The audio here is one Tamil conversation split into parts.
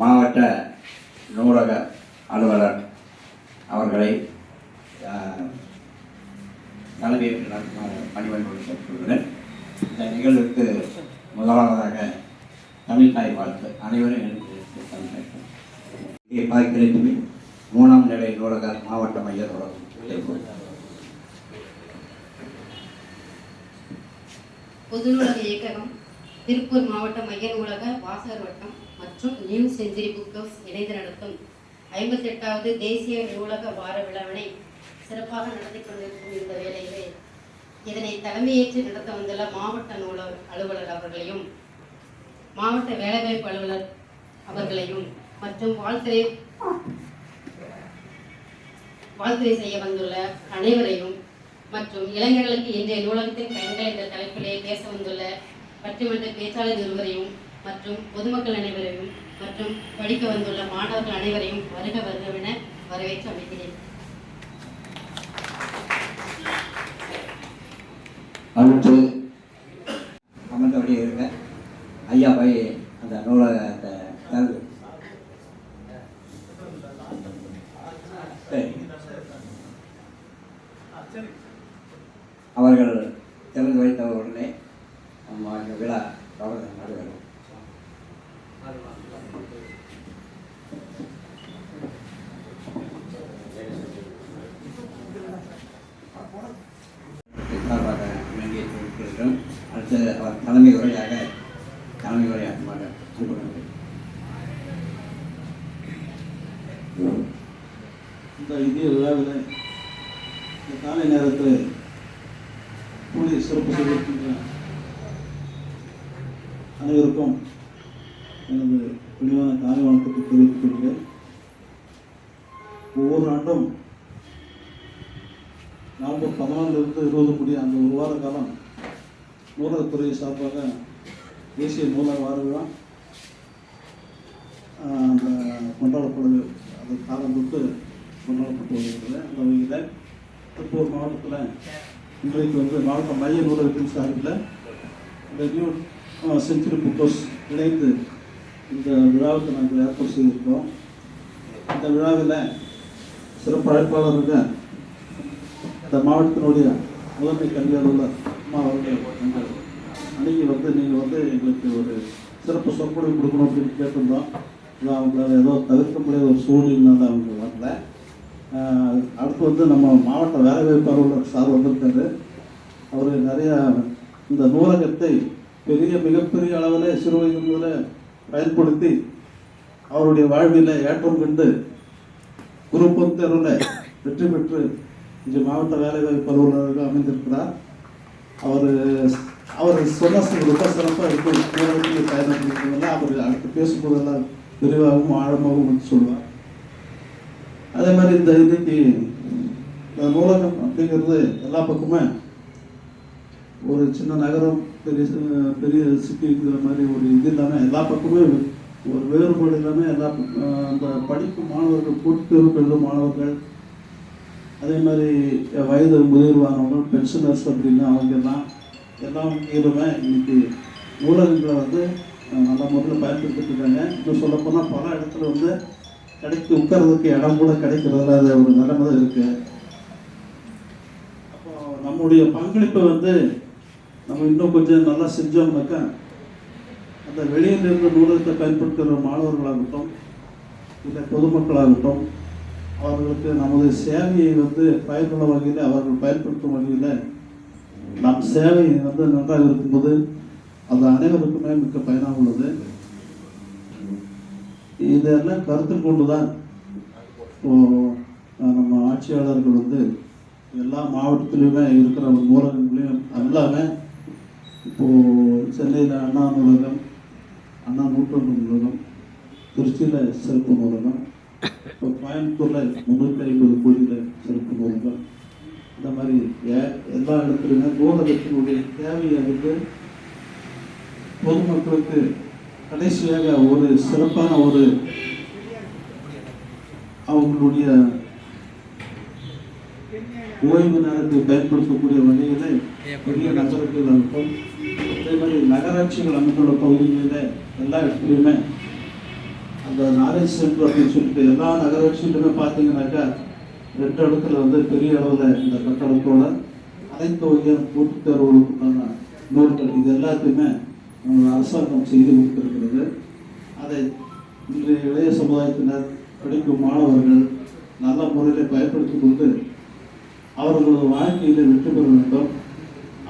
மாவட்ட நூலக அலுவலர் அவர்களை தலைமையேற்று நடத்துமாறு பணிவன்போடு கேட்டுக்கொள்கிறேன். இந்த நிகழ்வுக்கு முதலாவதாக தமிழ் தாய் வாழ்த்து. அனைவரும் எனக்கு தமிழ் தாய் இங்கே பார்க்கிறேன். 3ஆம் நிலை நூலக மாவட்ட மைய நூலகம் பொது நூலக இயக்ககம் திருப்பூர் மாவட்ட மைய நூலக வாசகர் வட்டம் மற்றும் நியூ செஞ்சுரி புக் ஹவுஸ் இணைந்து நடத்தும் 58வது தேசிய நூலக வார விழாவினை சிறப்பாக நடத்தி கொண்டிருக்கும் இந்த வேளையிலே இதனை தலைமையேற்று நடத்த வந்துள்ள மாவட்ட நூலக அலுவலர் அவர்களையும் மாவட்ட வேலைவாய்ப்பு அலுவலர் அவர்களையும் மற்றும் வாழ்த்துரை செய்ய வந்துள்ள அனைவரையும் மற்றும் இளைஞர்களுக்கு இன்றைய நூலகத்தின் பயன்கள் என்ற தலைப்பிலே பேச வந்துள்ள பட்டிமன்ற பேச்சாளர் இருவரையும் மற்றும் பொதுமக்கள் அனைவரையும் மற்றும் படிக்க வந்துள்ள மாணவர்கள் அனைவரையும் வருக வருகவென வரவேற்று அமைக்கிறேன். அடுத்து அமர்ந்தபடியே இருக்க ஐயா போய் அந்த நூலகத்தை கருது அவர்கள் திறந்து வைத்த உடனே நம்ம விழா நடைபெறும். அடுத்து அவர் தலைமை உரையாற்றுமாறு இந்த இந்திய விழாவில் இந்த காலை நேரத்தில் கூடிய சிறப்பு செய்திருக்கின்ற அனைவருக்கும் எனது விரிவான காலை வணக்கத்தை தெரிவித்துக் கொள்கிறேன். ஒவ்வொரு ஆண்டும் நவம்பர் 14 20 முடிய அந்த ஒரு வார காலம் நூலகத்துறை சார்பாக தேசிய நூலக வார விழா அந்த கொண்டாடப்படுது. அது காலம் தொட்டு கொண்டாடப்பட்டு வருகிறது. அந்த வகையில் திருப்பூர் மாவட்டத்தில் இன்றைக்கு மாவட்ட மைய நூலகத்தின் சார்பில் இந்த நியூ செஞ்சுரி புக் ஹவுஸ் இணைந்து இந்த விழாவுக்கு நாங்கள் ஏற்பாடு செய்திருக்கிறோம். இந்த விழாவில் சிறப்பு அழைப்பாளர்கள் இந்த மாவட்டத்தினுடைய முதன்மை கல்வி அலுவலர் அம்மா அவர்கள் அன்றைக்கி நீங்கள் எங்களுக்கு ஒரு சிறப்பு சொற்பொழிவு கொடுக்கணும் அப்படின்னு கேட்டிருந்தோம். அவங்களால ஏதோ தவிர்க்க முடியாத ஒரு சூழ்நிலைனால அவங்க வரல. அடுத்து நம்ம மாவட்ட வேலைவாய்ப்பு அலுவலர் சார் வந்திருக்காரு. அவர் நிறையா இந்த நூலகத்தை மிகப்பெரிய அளவில் சிறு வயது முதல்ல பயன்படுத்தி அவருடைய வாழ்வில் ஏற்றம் கண்டு குரூப் 1 தேர்வில் வெற்றி பெற்று இங்கே மாவட்ட வேலைவாய்ப்பு அலுவலராக அமைந்திருக்கிறார். அவர் சொன்ன ரொம்ப சிறப்பாக இருக்கும். நூலகத்தில் பயன்படுத்திருக்கிறதுனால அவர் அடுத்து பேசும்போதெல்லாம் விரிவாகவும் ஆழமாகவும் வந்து சொல்லுவார். அதே மாதிரி இன்னைக்கு இந்த நூலகம் அப்படிங்கிறது எல்லா பக்கமே ஒரு சின்ன நகரம் பெரிய சிட்டிங்கிற மாதிரி ஒரு இது இல்லாமல் எல்லா பக்கமே ஒரு வேறுபாடு இல்லாமல் எல்லா அந்த படிக்கும் மாணவர்கள் போட்டித் எழுதும் மாணவர்கள், அதே மாதிரி வயது முதிர்வானவர்கள், பென்ஷனர்ஸ் அப்படின்னா அவங்கெல்லாம் எல்லாம் வகையிலுமே இன்னைக்கு நூலகங்களை நல்ல முறையில் பயன்படுத்திட்டு இருக்காங்க. இன்னும் சொல்லப்போனால் பல இடத்துல உட்கார்றதுக்கு இடம் கூட கிடைக்கிறதுல அது ஒரு நிலைமை தான் இருக்குது. அப்போ நம்முடைய பங்களிப்பை நம்ம இன்னும் கொஞ்சம் நல்லா செஞ்சோம்னாக்கா அந்த வெளியிலிருந்து நூலகத்தை பயன்படுத்துகிற மாணவர்களாகட்டும் இல்லை பொதுமக்களாகட்டும் அவர்களுக்கு நமது சேவையை பயனுள்ள வகையில் அவர்கள் பயன்படுத்தும் வகையில் நம் சேவை நன்றாக இருக்கும்போது அது அனைவருக்குமே மிக்க பயனாக உள்ளது. இதெல்லாம் கருத்தில் கொண்டு தான் நம்ம ஆட்சியாளர்கள் எல்லா மாவட்டத்திலையுமே இருக்கிற நூலகங்களையும் எல்லாமே இப்போது சென்னையில் அண்ணா நூலகம், அண்ணா நூற்றாண்டு நூலகம், திருச்சியில் சிறப்பு நூலகம், இப்போ கோயம்புத்தூரில் 350 கோடியில் சிறப்பு நூலகம், இந்த மாதிரி எல்லா இடத்துலையுமே நூலகத்தினுடைய தேவையை பொதுமக்களுக்கு கடைசியாக ஒரு சிறப்பான அவங்களுடைய ஓய்வு நேரத்தை பயன்படுத்தக்கூடிய வகையில் பெரிய நகரங்கள் ஆகட்டும், அதே மாதிரி நகராட்சிகள் அமைந்துள்ள பகுதிகளில் எல்லா இடத்துலையுமே அந்த நாலேஜ் சென்டர் அப்படின்னு சொல்லிட்டு எல்லா நகராட்சியிலுமே பார்த்தீங்கன்னாக்கா 2 இடத்துல வந்து பெரிய அளவில் இந்த கட்டடத்தோட அனைத்து வகையான போட்டித் தேர்வுகளுக்கான நூல்கள் இது எல்லாத்தையுமே அரசாங்கம் செய்து கொடுத்திருக்கிறது. அதை இன்றைய இளைய சமுதாயத்தினர் படிக்கும் மாணவர்கள் நல்ல முறையில் பயன்படுத்தி கொண்டு அவர்களது வாழ்க்கையில் வெற்றி பெற வேண்டும்.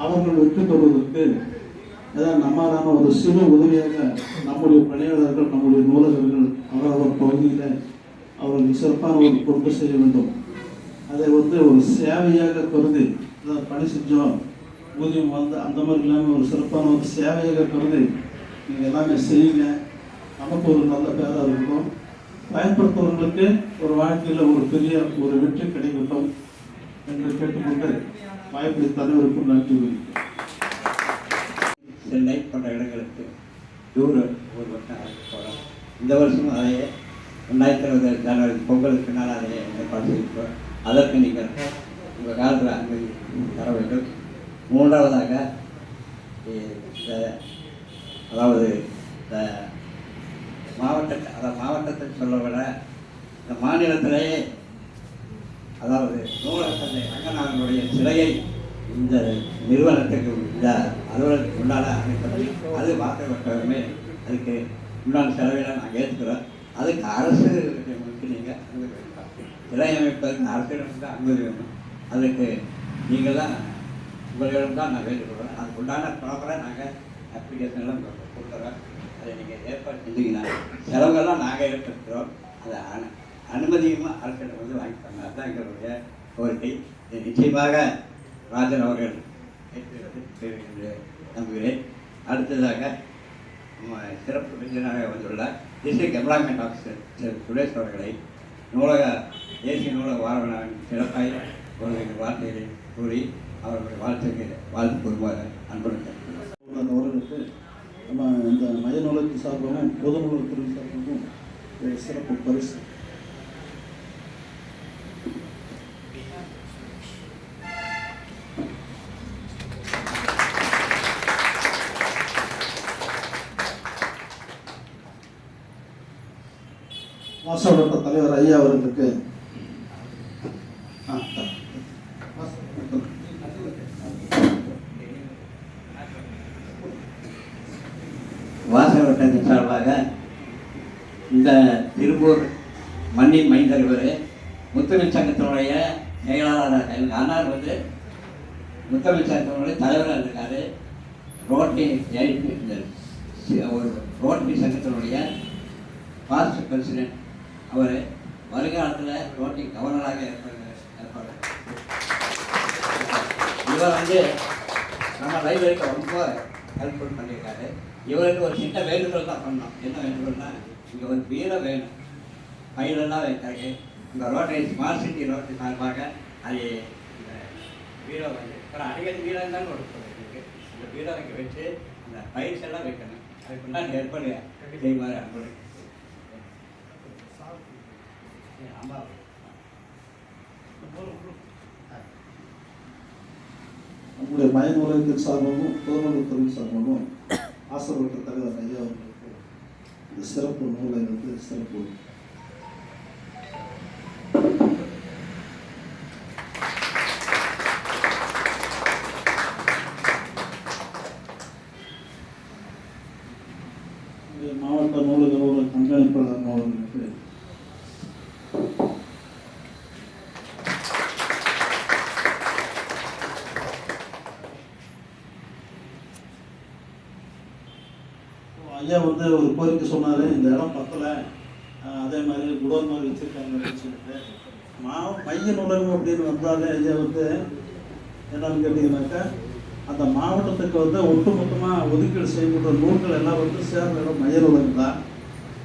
அவர்கள் வெற்றி பெறுவதற்கு அதான் நம்மளான ஒரு சிறு உதவியாக நம்முடைய பணியாளர்கள், நம்முடைய நூலகர்கள் அவரவர் பகுதியில் அவர்கள் சிறப்பான ஒரு பொறுப்பு செய்ய வேண்டும். அதை வந்து ஒரு சேவையாக கருதி பணி செஞ்சோம் ஊதியம் வந்து அந்த மாதிரி இல்லாமல் ஒரு சிறப்பான ஒரு சேவையாக கருதி நீங்கள் எல்லாமே செய்யுங்க. நமக்கு ஒரு நல்ல பேராக இருக்கும். பயன்படுத்துவவர்களுக்கு ஒரு வாழ்க்கையில் ஒரு பெரிய ஒரு வெற்றி கிடைக்கட்டும் என்று கேட்டுக்கொண்டு வாய்ப்பை தலைவருக்கும் நன்றி தெரிவிக்கிறேன். சென்னை போன்ற இடங்களுக்கு டூர் ஒரு வருஷம் போகிறோம். இந்த வருஷமும் அதையே 2020 ஜனவரி பொங்கலுக்கு பின்னால் அதையே ஏற்பாடு செய்திருக்கோம். அதற்கு நீங்கள் உங்கள் காலத்தில் அனுமதி தர வேண்டும். 3வதாக அதாவது இந்த மாவட்டத்தை சொல்ல விட இந்த மாநிலத்திலேயே அதாவது நூலகத்தந்தை ரங்கநாதனுடைய சிலையை இந்த நிறுவனத்துக்கு இந்த அலுவலகத்துக்கு உண்டான அமைப்பது அது வாக்கப்பட்டவருமே அதுக்கு உண்டான செலவில் நாங்கள் ஏற்றுக்கிறோம். அதுக்கு அரசு நீங்கள் அனுமதி வேண்டாம். சிலை அமைப்பதற்கு அரசிடம் தான் அனுமதி வேணும். அதுக்கு நீங்கள் தான் உங்களிடம் தான் நான் வேண்டுகிறோம். அதுக்கு உண்டான ப்ராப்பராக நாங்கள் அப்ளிகேஷன்லாம் கொடுக்குறோம். அதை நீங்கள் ஏற்பாடு செஞ்சீங்கன்னா செலவுகள்லாம் நாங்கள் ஏற்படுத்துகிறோம். அதை அனுமதியுமா அரசிடம் வந்து வாங்கிப்பாங்க. அதுதான் எங்களுடைய கோரிக்கை. இது நிச்சயமாக ராஜன் அவர்கள் என்று நம்புகிறேன். அடுத்ததாக சிறப்பு விருந்தினராக வந்துள்ள டிஸ்ட்ரிக்ட் எம்ப்ளாய்மெண்ட் ஆஃபீஸர் திரு சுரேஷ் அவர்களை நூலக தேசிய நூலக வார விழாவின் சிறப்பாக ஒரு வார்த்தைகளை கூறி அவர்களுடைய வாழ்த்து கூறுமாறு அன்புடன் அவர்களுக்கு நம்ம இந்த மைய நூலகத்தின் சார்பாகவும் பொது நூலகத்தின் சார்பாகவும் ஒரு சிறப்பு பரிசு. மாசவட்ட தலைவர் ஐயா அவர்களுக்கு வாசகவட்டத்தின் சார்பாக இந்த திருப்பூர் மண்ணின் மைந்தறிவர் முத்தமிழ் சங்கத்தினுடைய செயலாளராக எங்கள் அண்ணார் வந்து முத்தமிழ் சங்கத்தினுடைய தலைவராக இருக்கார். ஒரு ரோட்டரி சங்கத்தினுடைய பாஸ்ட் பிரசிடென்ட் அவர். வருங்காலத்தில் ரோட்டரி கவர்னராக ஏற்பாடு. இவர் வந்து நம்ம லைப்ரரிக்கு ரொம்ப ஹெல்ப்ஃபுல் பண்ணியிருக்காரு. இவருக்கு ஒரு சின்ன வேண்டுகோள் தான் பண்ணோம். என்ன வேண்டுகோள்னா இங்கே ஒரு பீரோ வேணும், ஃபைலெல்லாம் வைத்தாங்க. இந்த ரோட்டரி ஸ்மார்ட் சிட்டி ரோட்டரி சார்பாக அது இந்த பீரோ வந்து அப்புறம் அடிக்கடி பீரோ இருந்தாலும் ஒரு சொல்லியிருக்கு. இந்த பீரோ இங்கே வச்சு அந்த ஃபைல்ஸ் எல்லாம் வைக்கணும். அதுக்குண்டான ஏற்பாடு செய்வார் அன்பு. நம்முடைய மைய நூலகத்தின் சார்பாகவும் பொது நூலகத்துறை சார்பாகவும் ஆசிரியர் தலைவர் ஐயா அவர்களுக்கு இந்த சிறப்பு நூலை வந்து சிறப்பு. மாவட்ட நூலக கண்காணிப்பாளர் அவர்களுக்கு ஐயா வந்து ஒரு கோரிக்கை சொன்னார். இந்த இடம் பத்தலை, அதே மாதிரி குடோன் மாதிரி வச்சுருக்காங்க அப்படின்னு சொல்லிட்டு மைய நூலகம் அப்படின்னு வந்தாலே ஐயா வந்து என்னன்னு கேட்டிங்கனாக்கா அந்த மாவட்டத்துக்கு வந்து ஒட்டுமொத்தமாக ஒதுக்கீடு செய்யப்பட்ட நூல்கள் எல்லாம் வந்து சேர்ந்த இடம் மைய நூலகம் தான்.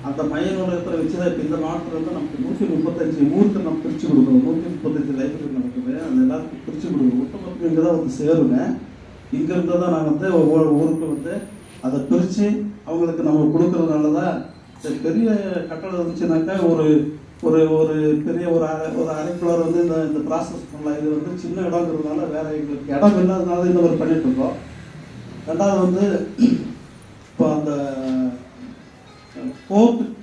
அந்த மைய நூலகத்தில் வச்சு தான் இப்போ இந்த மாவட்டத்தில் வந்து நமக்கு 135 ஊருக்கு நம்ம பிரித்து கொடுக்குறோம். 135 லைப்ரரி நமக்கு அது எல்லாத்துக்கும் பிரித்து கொடுக்குறோம். ஒட்டுமொத்தம் இங்கே தான் வந்து சேருங்க. இங்கேருந்து தான் நாங்கள் வந்து ஒவ்வொரு ஊருக்கு வந்து அதை பிரித்து அவங்களுக்கு நம்ம கொடுக்குறதுனால தான் பெரிய கட்டடம் இருந்துச்சுனாக்கா ஒரு ஒரு ஒரு பெரிய ஒரு அரைக்குள்ளார் வந்து இந்த ப்ராசஸ் பண்ணலாம். இது வந்து சின்ன இடங்கிறதுனால வேற எங்களுக்கு இடம் இல்லாததுனால இந்த மாதிரி பண்ணிட்டு இருக்கோம். ரெண்டாவது வந்து இப்போ அந்த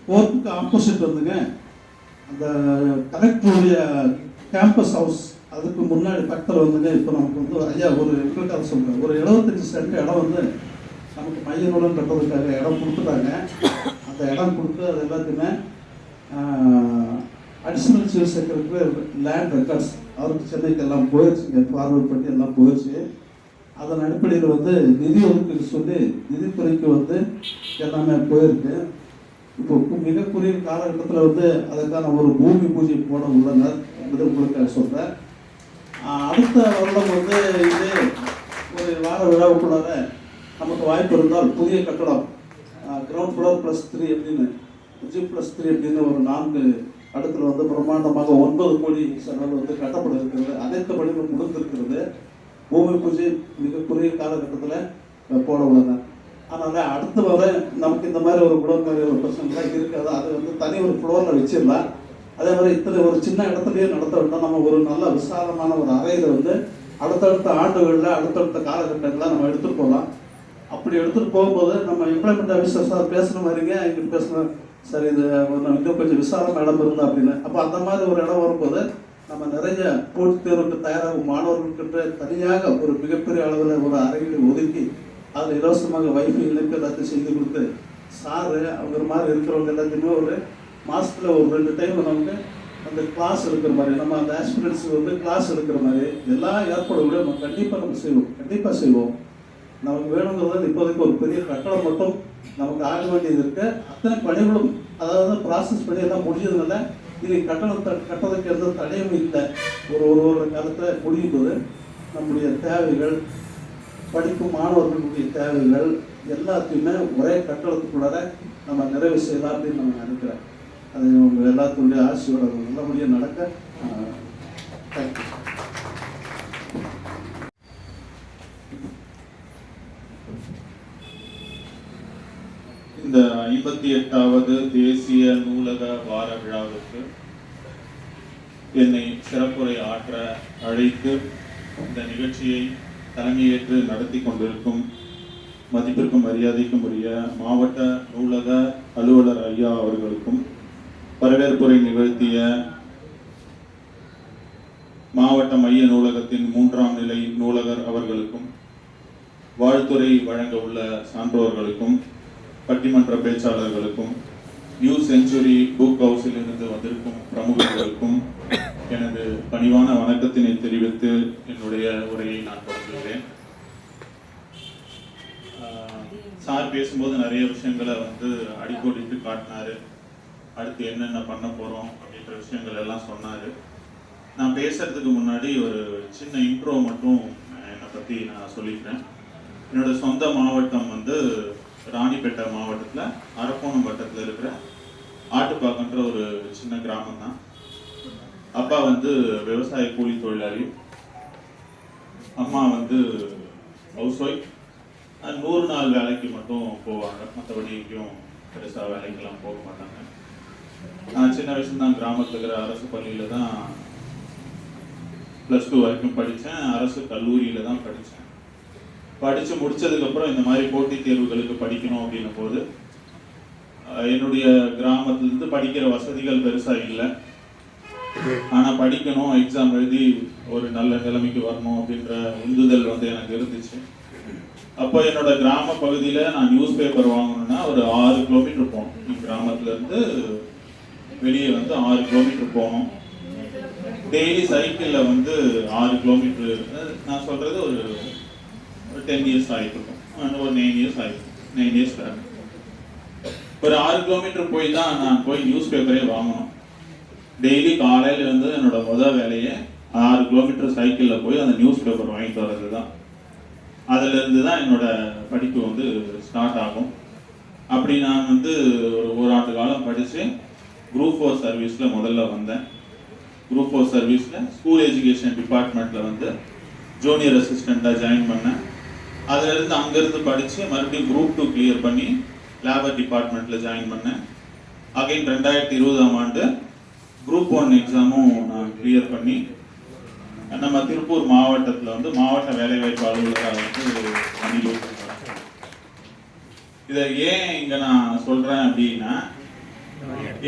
கோர்ட்டுக்கு ஆப்போசிட் வந்துங்க அந்த கலெக்டருடைய கேம்பஸ் ஹவுஸ் அதுக்கு முன்னாடி பக்கத்தில் வந்துங்க இப்போ நமக்கு வந்து ஐயா ஒரு எங்களுக்காக சொல்கிறேன், ஒரு 75 சென்ட் இடம் வந்து நமக்கு மைய நூலகம் கட்டுறதுக்காக இடம் கொடுத்துட்டாங்க. அந்த இடம் கொடுத்து அது எல்லாத்தையுமே additional chief secretary land records அவருக்கு சென்னைக்கு எல்லாம் போயிடுச்சுங்க, ஃபார்வர்ட் பண்ணி எல்லாம் போயிடுச்சு. அதன் அடிப்படையில் வந்து நிதி ஒதுக்கீடு சொல்லி நிதித்துறைக்கு வந்து எல்லாமே போயிருக்கு. இப்போ மிக குறுகிய காலகட்டத்தில் வந்து அதற்கான ஒரு பூமி பூஜை போட உள்ளனர் என்பதை உங்களுக்கு சொல்கிறேன். அடுத்த வருடம் வந்து இது ஒரு வார விழாவுக்குள்ளார நமக்கு வாய்ப்பு இருந்தால் புதிய கட்டடம் கிரவுண்ட் ஃப்ளோர் +3 அப்படின்னு G+3 அப்படின்னு ஒரு 4 அடுத்துல வந்து பிரம்மாண்டமாக 9 கோடி செலவு வந்து கட்டப்பட இருக்கிறது. அனைத்து பணிகளும் முடிந்திருக்கிறது. பூமி பூஜை மிக குறுகிய காலகட்டத்தில் போட உள்ளனர். அதனால் அடுத்த வர நமக்கு இந்த மாதிரி ஒரு குடோன்காரி ஒரு பிரச்சனைலாம் இருக்காது. அது வந்து தனி ஒரு ஃப்ளோரில் வச்சிடலாம். அதே மாதிரி இத்தனை ஒரு சின்ன இடத்துலையே நடத்த வேண்டாம். நம்ம ஒரு நல்ல விசாலமான ஒரு அறையில் வந்து அடுத்தடுத்த ஆண்டுகளில் அடுத்தடுத்த காலகட்டங்களில் நம்ம எடுத்துகிட்டு போகலாம். அப்படி எடுத்துகிட்டு போகும்போது நம்ம இம்ப்ளிமெண்ட் ஆஃபீஸர்ஸாக பேசுகிற மாதிரிங்க எங்கிட்ட பேசுகிற சரி இது இன்னும் கொஞ்சம் விசாலம் இடம் இருந்தா அப்படின்னு. அப்போ அந்த மாதிரி ஒரு இடம் வரும்போது நம்ம நிறைய போட்டித் தேர்வுக்கு தயாராகும் மாணவர்களுக்கு தனியாக ஒரு மிகப்பெரிய அளவில் ஒரு அறைகளை ஒதுக்கி அதில் இலவசமாக வைஃபை இணைப்பு எல்லாத்தையும் செய்து கொடுத்து சாரு அவங்க மாதிரி இருக்கிறவங்க எல்லாத்தையுமே ஒரு மாதத்தில் ஒரு 2 டைம் நமக்கு அந்த கிளாஸ் எடுக்கிற மாதிரி நம்ம அந்த ஆஸ்பிரன்ஸ் வந்து கிளாஸ் எடுக்கிற மாதிரி எல்லா ஏற்பாடுகளையும் நம்ம கண்டிப்பாக செய்வோம். நமக்கு வேணுங்கிறது இப்போதைக்கு ஒரு பெரிய கட்டடம் மட்டும் நமக்கு ஆக வேண்டியது இருக்கு. அத்தனை பணிகளும் அதாவது ப்ராசஸ் பண்ணி எல்லாம் முடிஞ்சதுனால இது கட்டணத்துக்கு எந்த தடையும் இல்லை. ஒரு காலத்தில் முடியும் போது நம்முடைய தேவைகள் படிக்கும் மாணவர்களுடைய தேவைகள் எல்லாத்தையுமே ஒரே கட்டணத்துக்குள்ளார நம்ம நிறைவு செய்யலாம் அப்படின்னு நம்ம நினைக்கிறேன். அது உங்கள் எல்லாத்துடைய ஆசையோட நல்லபடியாக நடக்க தேங்க்யூ. இந்த 58வது தேசிய நூலக வார விழாவிற்கு என்னை சிறப்புரை ஆற்ற அழைத்து இந்த நிகழ்ச்சியை தலைமையேற்று நடத்தி கொண்டிருக்கும் மதிப்பிற்கும் மரியாதைக்கும் உரிய மாவட்ட நூலக அலுவலர் ஐயா அவர்களுக்கும், வரவேற்புரை நிகழ்த்திய மாவட்ட மைய நூலகத்தின் 3ஆம் நிலை நூலகர் அவர்களுக்கும், வாழ்த்துரை வழங்க உள்ள சான்றோர்களுக்கும், பட்டிமன்ற பேச்சாளர்களுக்கும், நியூ செஞ்சுரி புக் ஹவுஸில் இருந்து வந்திருக்கும் பிரமுகர்களுக்கும் எனது பணிவான வணக்கத்தினை தெரிவித்து என்னுடைய உரையை நான் தொடங்குகிறேன். சார் பேசும்போது நிறைய விஷயங்களை வந்து அடிக்கோடிட்டு காட்டினாரு. அடுத்து என்னென்ன பண்ண போறோம் அப்படின்ற விஷயங்கள் எல்லாம் சொன்னாரு. நான் பேசுறதுக்கு முன்னாடி ஒரு சின்ன இன்ட்ரோ மட்டும் என்னை பத்தி நான் சொல்லிக்கிறேன். என்னோட சொந்த மாவட்டம் வந்து ராணிப்பேட்டை மாவட்டத்தில் அரக்கோணம் வட்டத்தில் இருக்கிற ஆட்டுப்பாக்கன்ற ஒரு சின்ன கிராமம் தான். அப்பா வந்து விவசாய கூலி தொழிலாளி, அம்மா வந்து ஹவுஸ் ஒய்ஃப். 100 நாள் வேலைக்கு மட்டும் போவாங்க, மற்றபடி எங்கேயும் பெருசாக வேலைக்கெல்லாம் போக மாட்டாங்க. நான் சின்ன வயசுல தான் கிராமத்தில் இருக்கிற அரசு பள்ளியில் தான் +2 வரைக்கும் படித்தேன். அரசு கல்லூரியில் தான் படித்தேன். படித்து முடிச்சதுக்கப்புறம் இந்த மாதிரி போட்டித் தேர்வுகளுக்கு படிக்கணும் அப்படின்னும் போது என்னுடைய கிராமத்திலிருந்து படிக்கிற வசதிகள் பெருசாக இல்லை. ஆனால் படிக்கணும், எக்ஸாம் எழுதி ஒரு நல்ல நிலைமைக்கு வரணும் அப்படின்ற உந்துதல் வந்து எனக்கு இருந்துச்சு. அப்போ என்னோட கிராம பகுதியில் நான் நியூஸ் பேப்பர் வாங்கணும்னா ஒரு 6 கிலோமீட்டர் போகணும். என் கிராமத்துலேருந்து வெளியே வந்து 6 கிலோமீட்டர் போகணும். டெய்லி சைக்கிளில் வந்து 6 கிலோமீட்டர், நான் சொல்கிறது ஒரு 10 இயர்ஸ் ஆகிருக்கும், ஒரு 9 இயர்ஸ் ஆகிருக்கும், 9 இயர்ஸ் வேறு. ஒரு 6 கிலோமீட்டர் போய் தான் நான் போய் நியூஸ் பேப்பரே வாங்கணும். டெய்லி காலையில் இருந்து என்னோட முதல் வேலையை 6 கிலோமீட்டர் சைக்கிளில் போய் அந்த நியூஸ் பேப்பர் வாங்கிட்டு வர்றது தான். அதிலிருந்து தான் என்னோட படிப்பு வந்து ஸ்டார்ட் ஆகும். அப்படி நான் வந்து ஒரு ஆண்டு காலம் படித்து குரூப் 4 சர்வீஸில் முதல்ல வந்தேன். குரூப் 4 சர்வீஸில் ஸ்கூல் எஜுகேஷன் டிபார்ட்மெண்ட்டில் வந்து ஜூனியர் அசிஸ்டண்ட்டாக ஜாயின் பண்ணேன். அதிலிருந்து அங்கேருந்து படித்து மறுபடியும் குரூப் 2 கிளியர் பண்ணி லேபர் டிபார்ட்மெண்ட்டில் ஜாயின் பண்ணேன். அகைன் 2020ஆம் ஆண்டு குரூப் 1 எக்ஸாமும் நான் கிளியர் பண்ணி நம்ம திருப்பூர் மாவட்டத்தில் வந்து மாவட்ட வேலைவாய்ப்பு அலுவலராக வந்து பணியில். இதை ஏன் இங்கே நான் சொல்கிறேன் அப்படின்னா,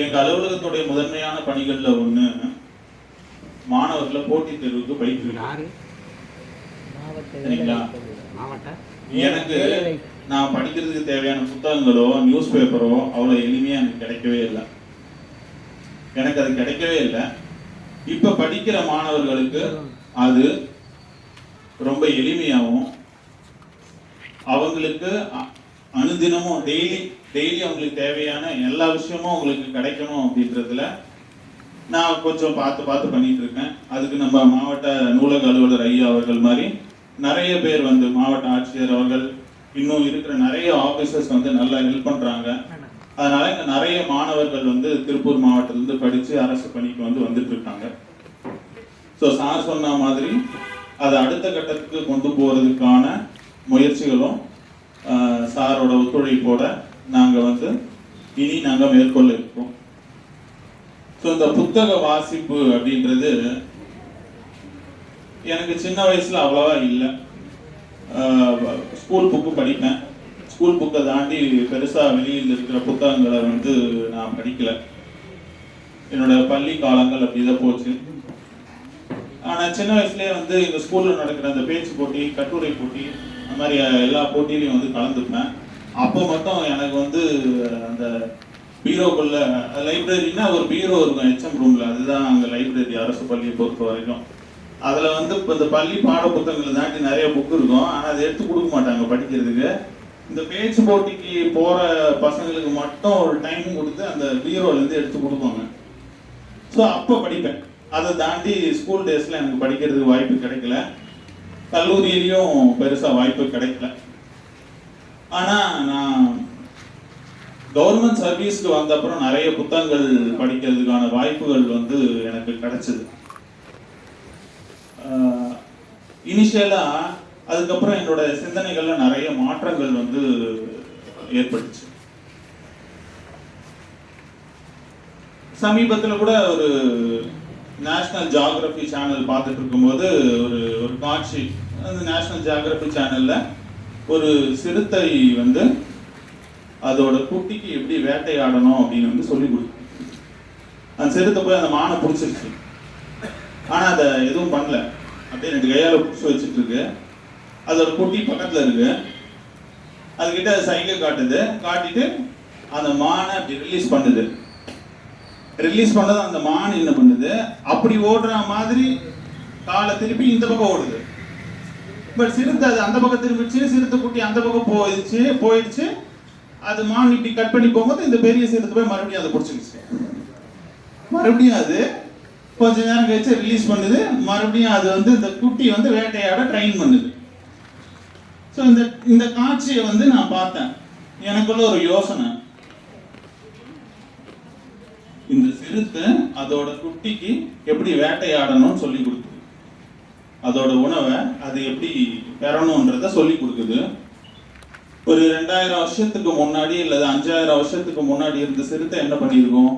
எங்க அலுவலகத்துடைய முதன்மையான பணிகள்ல ஒண்ணு மாணவர்களை போட்டித் தேர்வுக்கு பயிற்றுவிக்கிறது. சரிங்களா? எனக்கு நான் படிக்கிறதுக்கு தேவையான புத்தகங்களோ நியூஸ் பேப்பரோ அவ்வளவு எளிமையா எனக்கு கிடைக்கவே இல்லை. எனக்கு அது கிடைக்கவே இல்லை. இப்ப படிக்கிற மாணவர்களுக்கு அது ரொம்ப எளிமையாகவும் அவங்களுக்கு அனுதினமும் டெய்லி அவங்களுக்கு தேவையான எல்லா விஷயமும் அவங்களுக்கு கிடைக்கணும் அப்படின்றதுல நான் கொஞ்சம் பார்த்து பண்ணிட்டு இருக்கேன். அதுக்கு நம்ம மாவட்ட நூலக அலுவலர் ஐயா அவர்கள் மாதிரி நிறைய பேர் வந்து மாவட்ட ஆட்சியர் அவர்கள் இன்னும் இருக்கிற நிறைய ஆபீசர்ஸ் வந்து நல்லா ஹெல்ப் பண்றாங்க. அதனால இங்க நிறைய மாணவர்கள் வந்து திருப்பூர் மாவட்டத்திலிருந்து படிச்சு அரசு பணிக்கு வந்துட்டு இருக்காங்க. ஸோ சார் சொன்ன மாதிரி அதை அடுத்த கட்டத்துக்கு கொண்டு போறதுக்கான முயற்சிகளும் சாரோட ஒத்துழைப்போட நாங்கள் இனி நாங்கள் மேற்கொள்ள இருக்கோம். ஸோ இந்த புத்தக வாசிப்பு அப்படின்றது எனக்கு சின்ன வயசுல அவ்வளவா இல்லை. ஸ்கூல் புக்கு படிப்பேன். ஸ்கூல் புக்கை தாண்டி பெருசா வெளியில் இருக்கிற புத்தகங்களை நான் படிக்கல. என்னோட பள்ளி காலங்கள் அப்படிதான் போச்சு. ஆனா சின்ன வயசுலயே எங்க ஸ்கூல்ல நடக்கிற அந்த பேச்சு போட்டி, கட்டுரை போட்டி, அந்த மாதிரி எல்லா போட்டியிலையும் கலந்துப்பேன். அப்போ மட்டும் எனக்கு அந்த பீரோக்குள்ள லைப்ரரினா ஒரு பீரோ இருக்கும் HM ரூம்ல, அதுதான் அங்க லைப்ரரி அரசு பள்ளியை பொறுத்த வரைக்கும். அதுல இப்போ இந்த பள்ளி பாட புத்தகங்களை தாண்டி நிறைய புக் இருக்கும். ஆனா அதை எடுத்து கொடுக்க மாட்டாங்க படிக்கிறதுக்கு. இந்த பேச்சு போட்டிக்கு போற பசங்களுக்கு மட்டும் ஒரு டைம் கொடுத்து அந்த பீரோல இருந்து எடுத்து கொடுப்பாங்க. ஸோ அப்போ படிப்பேன். அதை தாண்டி ஸ்கூல் டேஸ்ல எனக்கு படிக்கிறதுக்கு வாய்ப்பு கிடைக்கல. கல்லூரியிலையும் பெருசா வாய்ப்பு கிடைக்கல. ஆனா நான் கவர்மெண்ட் சர்வீஸ்க்கு வந்த அப்புறம் நிறைய புத்தகங்கள் படிக்கிறதுக்கான வாய்ப்புகள் எனக்கு கிடைச்சது. இனிஷியலா அதுக்கப்புறம் என்னோட சிந்தனைகள்ல நிறைய மாற்றங்கள் ஏற்பட்டுச்சு. சமீபத்துல கூட ஒரு நேஷனல் ஜியோகிராஃபி சேனல் பார்த்துட்டு இருக்கும்போது ஒரு காட்சி, அந்த நேஷனல் ஜியோகிராஃபி சேனல்ல ஒரு சிறுத்தை அதோட குட்டிக்கு எப்படி வேட்டையாடணும் அப்படின்னு சொல்லி கொடுத்து, அந்த சிறுத்தை போய் அந்த மானை பிடிச்சிருச்சு. ஆனா அதை எதுவும் பண்ணல, அப்படியே 2 கையால பிடிச்சி வச்சுட்டு இருக்கு. அதோட குட்டி பக்கத்துல இருக்கு. அதுகிட்ட சைகை காட்டிட்டு அந்த மானை அப்படி ரிலீஸ் பண்ணுது. ரிலீஸ் பண்ணது அந்த மான் என்ன பண்ணுது, அப்படி ஓடுற மாதிரி காலை திருப்பி இந்த பக்கம் ஓடுது. பட் சிறுத்தை அது அந்த பக்கம் திரும்பிச்சு, சிறுத்தை குட்டி அந்த பக்கம் போயிடுச்சு. அது மான் இப்படி கட் பண்ணி போகும்போது இந்த பெரிய சிறுத்தை போய் மறுபடியும் அதை பிடிச்சிருச்சு. மறுபடியும் அது கொஞ்ச நேரம் கழிச்சு ரிலீஸ் பண்ணுது. மறுபடியும் அது இந்த குட்டி வேட்டையாட ட்ரெயின் பண்ணுது. ஸோ இந்த காட்சியை நான் பார்த்தேன். எனக்குள்ள ஒரு யோசனை, இந்த சிறுத்தை அதோட குட்டிக்கு எப்படி வேட்டையாடணும்னு சொல்லி கொடுக்குது. அதோட உணவை அது எப்படி பெறணும்ன்றத சொல்லி கொடுக்குது. ஒரு 2000 வருஷத்துக்கு முன்னாடி இல்லது 5000 வருஷத்துக்கு முன்னாடி இருந்த சிறுத்தை என்ன பண்ணியிருக்கோம்?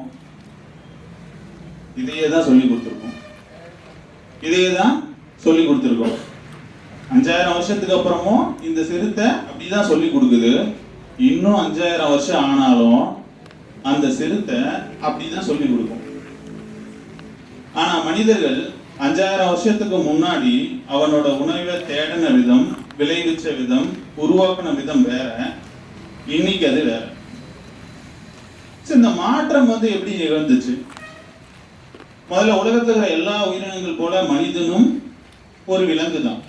இதையே தான் சொல்லி கொடுத்துருக்கோம். 5000 வருஷத்துக்கு அப்புறமும் இந்த சிறுத்தை அப்படிதான் சொல்லி கொடுக்குது. இன்னும் 5000 வருஷம் ஆனாலும் அந்த சிறுத்தை அப்படிதான் சொல்லி கொடுக்கும். ஆனா மனிதர்கள் 5000 வருஷத்துக்கு முன்னாடி அவனோட உணவை தேடின விதம், விளைவிச்ச விதம், உருவாக்கின விதம் வேற, இன்னைக்கு அது வேற. இந்த மாற்றம் எப்படி நிகழ்ந்துச்சு? முதல்ல உலகத்துல இருக்கிற எல்லா உயிரினங்கள் போல மனிதனும் ஒரு விலங்கு தான்.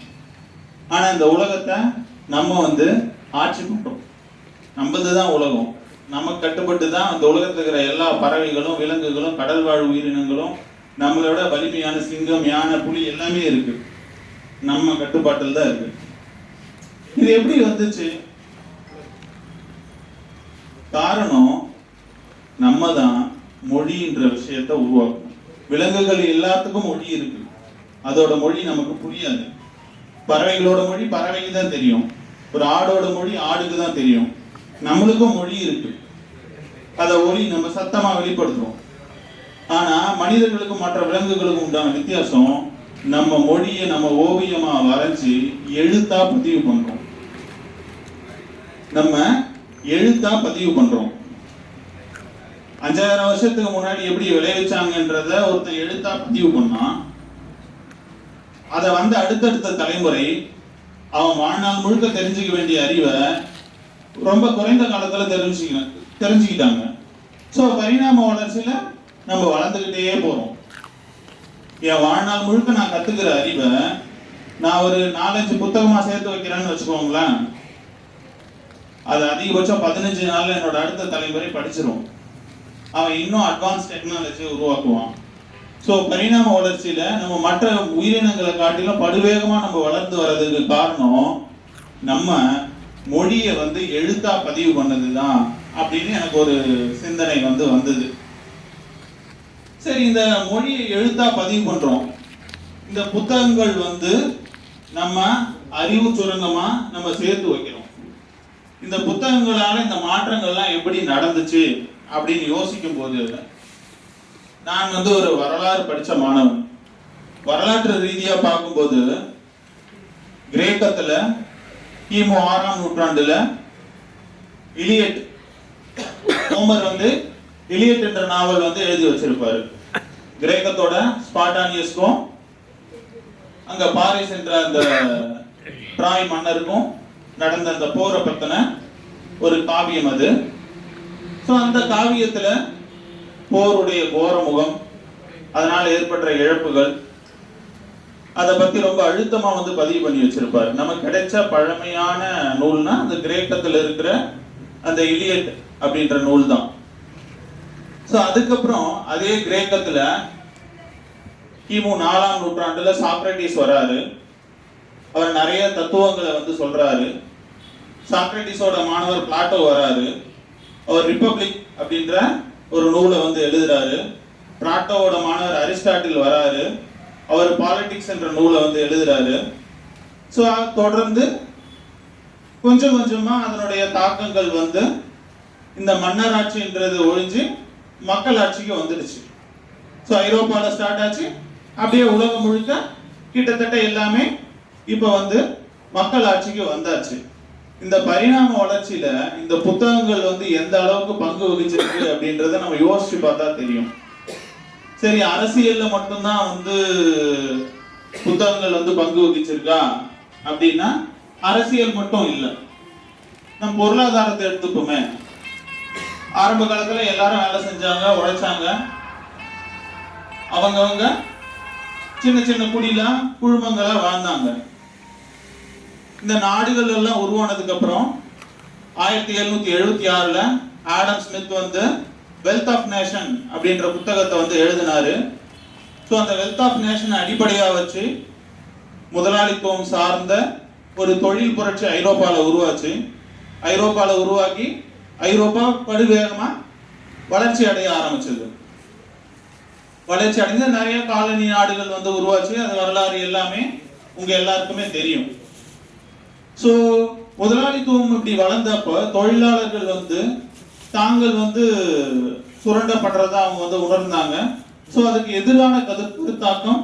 ஆனா இந்த உலகத்தை நம்ம ஆட்சி பண்றோம். நம்மதுதான் உலகம். நமக்கு கட்டுப்பட்டு தான் அந்த உலகத்துல இருக்கிற எல்லா பறவைகளும், விலங்குகளும், கடல் வாழ் உயிரினங்களும், நம்மளோட வலிமையான சிங்கம், யானை, புலி எல்லாமே இருக்கு. நம்ம கட்டுப்பாட்டில் தான் இருக்கு. இது எப்படி வந்துச்சு? காரணம், நம்ம தான் மொழின்ற விஷயத்தை உருவாக்கணும். விலங்குகள் எல்லாத்துக்கும் மொழி இருக்கு. அதோட மொழி நமக்கு புரியாது. பறவைகளோட மொழி பறவைக்கு தான் தெரியும். ஒரு ஆடோட மொழி ஆடுக்கு தான் தெரியும். நம்மளுக்கும் மொழி இருக்கு. அதை நம்ம சத்தமா வெளிப்படுத்துறோம். ஆனா மனிதர்களுக்கும் மற்ற விலங்குகளுக்கும் உண்டான வித்தியாசம், நம்ம மொழியை நம்ம ஓவியமா வரைஞ்சி எழுத்தா பதிவு பண்றோம். 5000 வருஷத்துக்கு முன்னாடி எப்படி விளைவிச்சாங்கன்றத ஒருத்தன் எழுத்தா பதிவு பண்ணா, அதை வந்து அடுத்தடுத்த தலைமுறை அவன் வாழ்நாள் முழுக்க தெரிஞ்சுக்க வேண்டிய அறிவை ரொம்ப குறைந்த காலத்துல தெரிஞ்சுக்கிட்டாங்க. ஸோ பரிணாம வளர்ச்சியில நம்ம வளர்ந்துக்கிட்டே போறோம். என் வாழ்நாள் முழுக்க நான் கத்துக்கிற அறிவை நான் ஒரு 4-5 புத்தகமா சேர்த்து வைக்கிறேன்னு வச்சுக்கோங்களேன், அது அதிகபட்சம் 15 நாள்ல என்னோட அடுத்த தலைமுறை படிச்சிரும். அவன் இன்னும் அட்வான்ஸ் டெக்னாலஜியை உருவாக்குவான். ஸோ பரிணாம வளர்ச்சியில நம்ம மற்ற உயிரினங்களை காட்டிலும் படுவேகமா நம்ம வளர்ந்து வர்றதுக்கு காரணம் நம்ம மொழியை வந்து எழுத்தா பதிவு பண்ணதுதான் அப்படின்னு எனக்கு ஒரு சிந்தனை வந்து வந்தது. சரி, இந்த மொழியை எழுத்தா பதிவு பண்றோம். இந்த புத்தகங்கள் வந்து நம்ம அறிவு சுரங்கமா நம்ம சேர்த்து வைக்கிறோம். இந்த புத்தகங்களால இந்த மாற்றங்கள்லாம் எப்படி நடந்துச்சு அப்படின்னு யோசிக்கும் போது, நான் வந்து ஒரு வரலாறு படிச்ச மாணவன். வரலாற்று ரீதியா பார்க்கும்போது கிரேக்கத்துல கிமு 6ஆம் நூற்றாண்டுல இலியட், ஹோமர் வந்து இலியட் என்ற நாவல் வந்து எழுதி வச்சிருப்பாரு. கிரேக்கத்தோட ஸ்பார்டானியஸ்க்கும் அங்க பாரிஸ் என்ற அந்த டிராய் மன்னருக்கும் நடந்த அந்த போரை பத்தின ஒரு காவியம் அது. ஸோ அந்த காவியத்துல போருடைய கோர முகம், அதனால ஏற்பட்ட இழப்புகள், அதை பத்தி ரொம்ப அழுத்தமா வந்து பதிவு பண்ணி வச்சிருப்பாரு. நமக்கு கிடைச்ச பழமையான நூல்னா அந்த கிரேக்கத்துல இருக்கிற அந்த இலியட் அப்படின்ற நூல் தான். ஸோ அதுக்கப்புறம் அதே கிரேக்கத்துல கிமு 4ஆம் நூற்றாண்டுல சாக்ரட்டிஸ் வராரு. அவர் நிறைய தத்துவங்களை வந்து சொல்றாரு. சாக்ரட்டிஸோட மாணவர் பிளாட்டோ வராரு. அவர் ரிப்பப்ளிக் அப்படின்ற ஒரு நூலை வந்து எழுதுறாரு. பிளாட்டோவோட மாணவர் அரிஸ்டாட்டில் வராரு. அவர் பாலிடிக்ஸ் என்ற நூலை வந்து எழுதுறாரு. ஸோ தொடர்ந்து கொஞ்சம் கொஞ்சமா அதனுடைய தாக்கங்கள் வந்து இந்த மன்னராட்சின்றது ஒழிஞ்சு மக்கள் ஆட்சிக்கு வந்துடுச்சு. ஸோ ஐரோப்பால ஸ்டார்ட் ஆச்சு, அப்படியே உலகம் முழுக்க கிட்டத்தட்ட எல்லாமே இப்போ வந்து மக்கள் ஆட்சிக்கு வந்தாச்சு. இந்த பரிணாம வளர்ச்சியில இந்த புத்தகங்கள் வந்து எந்த அளவுக்கு பங்கு வகிச்சிருக்கு அப்படின்றத நம்ம யோசிச்சு பார்த்தா தெரியும். சரி, அரசியல்ல மட்டும்தான் வந்து புத்தகங்கள் வந்து பங்கு வகிச்சிருக்கா அப்படின்னா அரசியல் மட்டும் இல்லை. நம்ம பொருளாதாரத்தை எடுத்துப்போமே. ஆரம்ப காலத்துல எல்லாரும் வேலை செஞ்சாங்க, உழைச்சாங்க. அவங்கவங்க சின்ன சின்ன குடிலா குழுமங்களா வாழ்ந்தாங்க. இந்த நாடுகள் எல்லாம் உருவானதுக்கு அப்புறம் 1776ல ஆடம் ஸ்மித் வந்து வெல்த் ஆஃப் நேஷன் அப்படின்ற புத்தகத்தை வந்து எழுதினாரு. ஸோ அந்த வெல்த் ஆஃப் நேஷன் அடிப்படையா வச்சு முதலாளித்துவம் சார்ந்த ஒரு தொழில் புரட்சி ஐரோப்பால உருவாச்சு. ஐரோப்பால உருவாக்கி ஐரோப்பா படுவேகமா வளர்ச்சி அடைய ஆரம்பிச்சது. வளர்ச்சி அடைந்த நிறைய காலனி நாடுகள் வந்து உருவாச்சு. அது வரலாறு எல்லாமே உங்க எல்லாருக்குமே தெரியும். ஸோ முதலாளித்துவம் இப்படி வளர்ந்தப்ப தொழிலாளர்கள் வந்து தாங்கள் வந்து சுரண்டப்படுறதா அவங்க வந்து உணர்ந்தாங்க. ஸோ அதுக்கு எதிரான கருத்தாக்கம்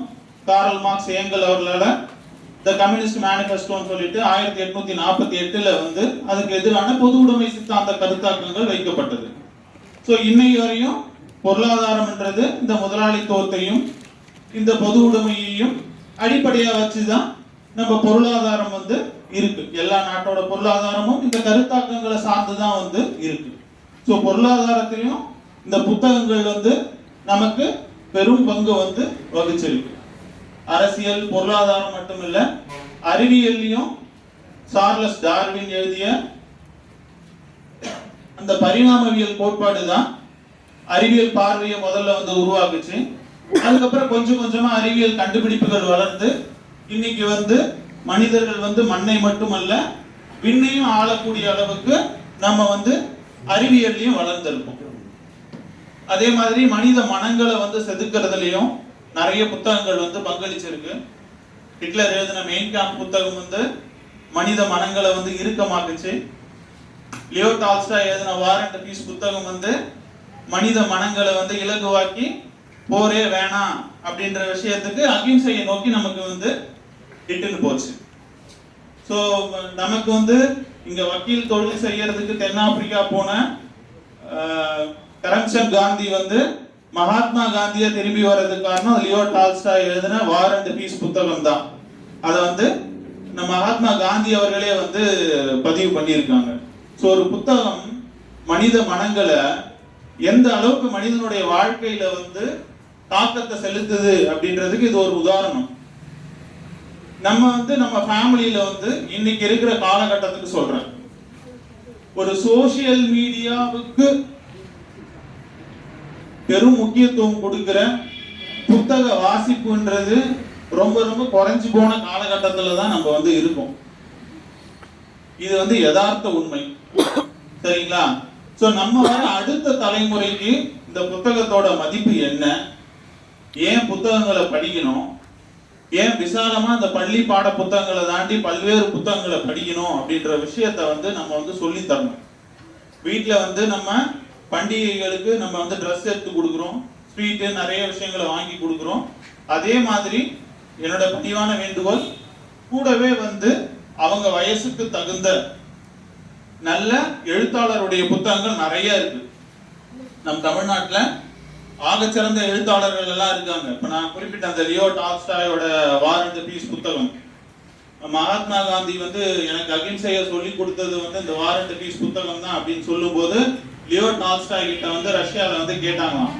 காரல் மார்க்ஸ், ஏங்கல் அவர்களால த கம்யூனிஸ்ட் மேனிஃபெஸ்டோன்னு சொல்லிட்டு 1848ல வந்து அதுக்கு எதிரான பொது உடைமை சித்தாந்த கருத்தாக்கங்கள் வைக்கப்பட்டது. ஸோ இன்னைக்கு வரையும் பொருளாதாரம்ன்றது இந்த முதலாளித்துவத்தையும் இந்த பொது உடைமையையும் அடிப்படையா வச்சுதான் நம்ம பொருளாதாரம் வந்து இருக்கு. எல்லா நாட்டோட பொருளாதாரமும் இந்த கருத்தாக்கங்களை சார்ந்துதான் வந்து இருக்கு. ஸோ பொருளாதாரத்திலையும் இந்த புத்தகங்கள் வந்து நமக்கு பெரும் பங்கு வந்து வகிச்சிருக்கு. அரசியல் பொருளாதாரம் மட்டும் இல்ல, அறிவியல்லையும் சார்லஸ் டார்வின் எழுதிய அந்த பரிணாமவியல் கோட்பாடு தான் அறிவியல் பார்வையை முதல்ல வந்து உருவாக்குச்சு. அதுக்கப்புறம் கொஞ்சம் கொஞ்சமா அறிவியல் கண்டுபிடிப்புகள் வளர்ந்து இன்னைக்கு வந்து மனிதர்கள் வந்து மண்ணை மட்டுமல்ல விண்ணையும் ஆளக்கூடிய அளவுக்கு நம்ம வந்து அறிவியல்லையும் வளர்ந்திருக்கோம். அதே மாதிரி மனித மனங்களை வந்து செதுக்கிறதுலையும் நிறைய புத்தகங்கள் வந்து பங்களிச்சிருக்கு. ஹிட்லர் எழுதின மெயின் கேம்ப் புத்தகம் வந்து மனித மனங்களை வந்து இறுக்கமாக்குச்சு. லியோ டால்ஸ்டாய் எழுதின வார் அண்ட் பீஸ் புத்தகம் வந்து மனித மனங்களை வந்து இலகுவாக்கி போரே வேணாம் அப்படின்ற விஷயத்துக்கு அகிம்சையை நோக்கி நமக்கு வந்து இட்டுன்னு போச்சு. ஸோ நமக்கு வந்து இங்க வக்கீல் தொழில் செய்யறதுக்கு தென்னாப்பிரிக்கா போன கரம்சந்த் காந்தி வந்து மகாத்மா காந்தியை திரும்பி வர்றதுக்கு காரணம் லியோ டால்ஸ்டாய் எழுதின வார் அண்ட் பீஸ் புத்தகம் தான். அதை வந்து நம்ம மகாத்மா காந்தி அவர்களே வந்து பதிவு பண்ணியிருக்காங்க. ஸோ ஒரு புத்தகம் மனித மனங்களை எந்த அளவுக்கு மனிதனுடைய வாழ்க்கையில வந்து தாக்கத்தை செலுத்துது அப்படின்றதுக்கு இது ஒரு உதாரணம். நம்ம வந்து நம்ம ஃபேமிலியில வந்து இன்னைக்கு இருக்கிற காலகட்டத்துக்கு சொல்றேன், ஒரு சோசியல் மீடியாவுக்கு பெரும் முக்கியத்துவம் கொடுக்கிற புத்தக வாசிப்புன்றது ரொம்ப ரொம்ப குறைஞ்சு போன காலகட்டத்துல தான் நம்ம வந்து இருக்கோம். இது வந்து யதார்த்த உண்மை. சரிங்களா? சோ நம்ம வர அடுத்த தலைமுறைக்கு இந்த புத்தகத்தோட மதிப்பு என்ன, ஏன் புத்தகங்களை படிக்கணும், ஏன் விசாலமா இந்த பள்ளி பாட புத்தகங்களை தாண்டி பல்வேறு புத்தகங்களை படிக்கணும் அப்படின்ற விஷயத்த வந்து நம்ம வந்து சொல்லி தரணும். வீட்டுல வந்து நம்ம பண்டிகைகளுக்கு நம்ம வந்து ட்ரெஸ் எடுத்து கொடுக்குறோம், ஸ்வீட்டு நிறைய விஷயங்களை வாங்கி கொடுக்குறோம். அதே மாதிரி என்னோட பணிவான வேண்டுகோள், கூடவே வந்து அவங்க வயசுக்கு தகுந்த நல்ல எழுத்தாளருடைய புத்தகங்கள் நிறைய இருக்கு. நம் தமிழ்நாட்டில் ஆகச்சிறந்த எழுத்தாளர்கள் எல்லாம் இருக்காங்க. இப்ப நான் குறிப்பிட்ட அந்த லியோ டால்ஸ்டாயோட வார் அண்ட் பீஸ் புத்தகம், மகாத்மா காந்தி வந்து எனக்கு அகிம்சையை சொல்லி கொடுத்தது வந்து இந்த வார் அண்ட் பீஸ் புத்தகம் தான் அப்படின்னு சொல்லும் போது லியோ டால்ஸ்டாய் கிட்ட வந்து ரஷ்யால வந்து கேட்டாங்களாம்,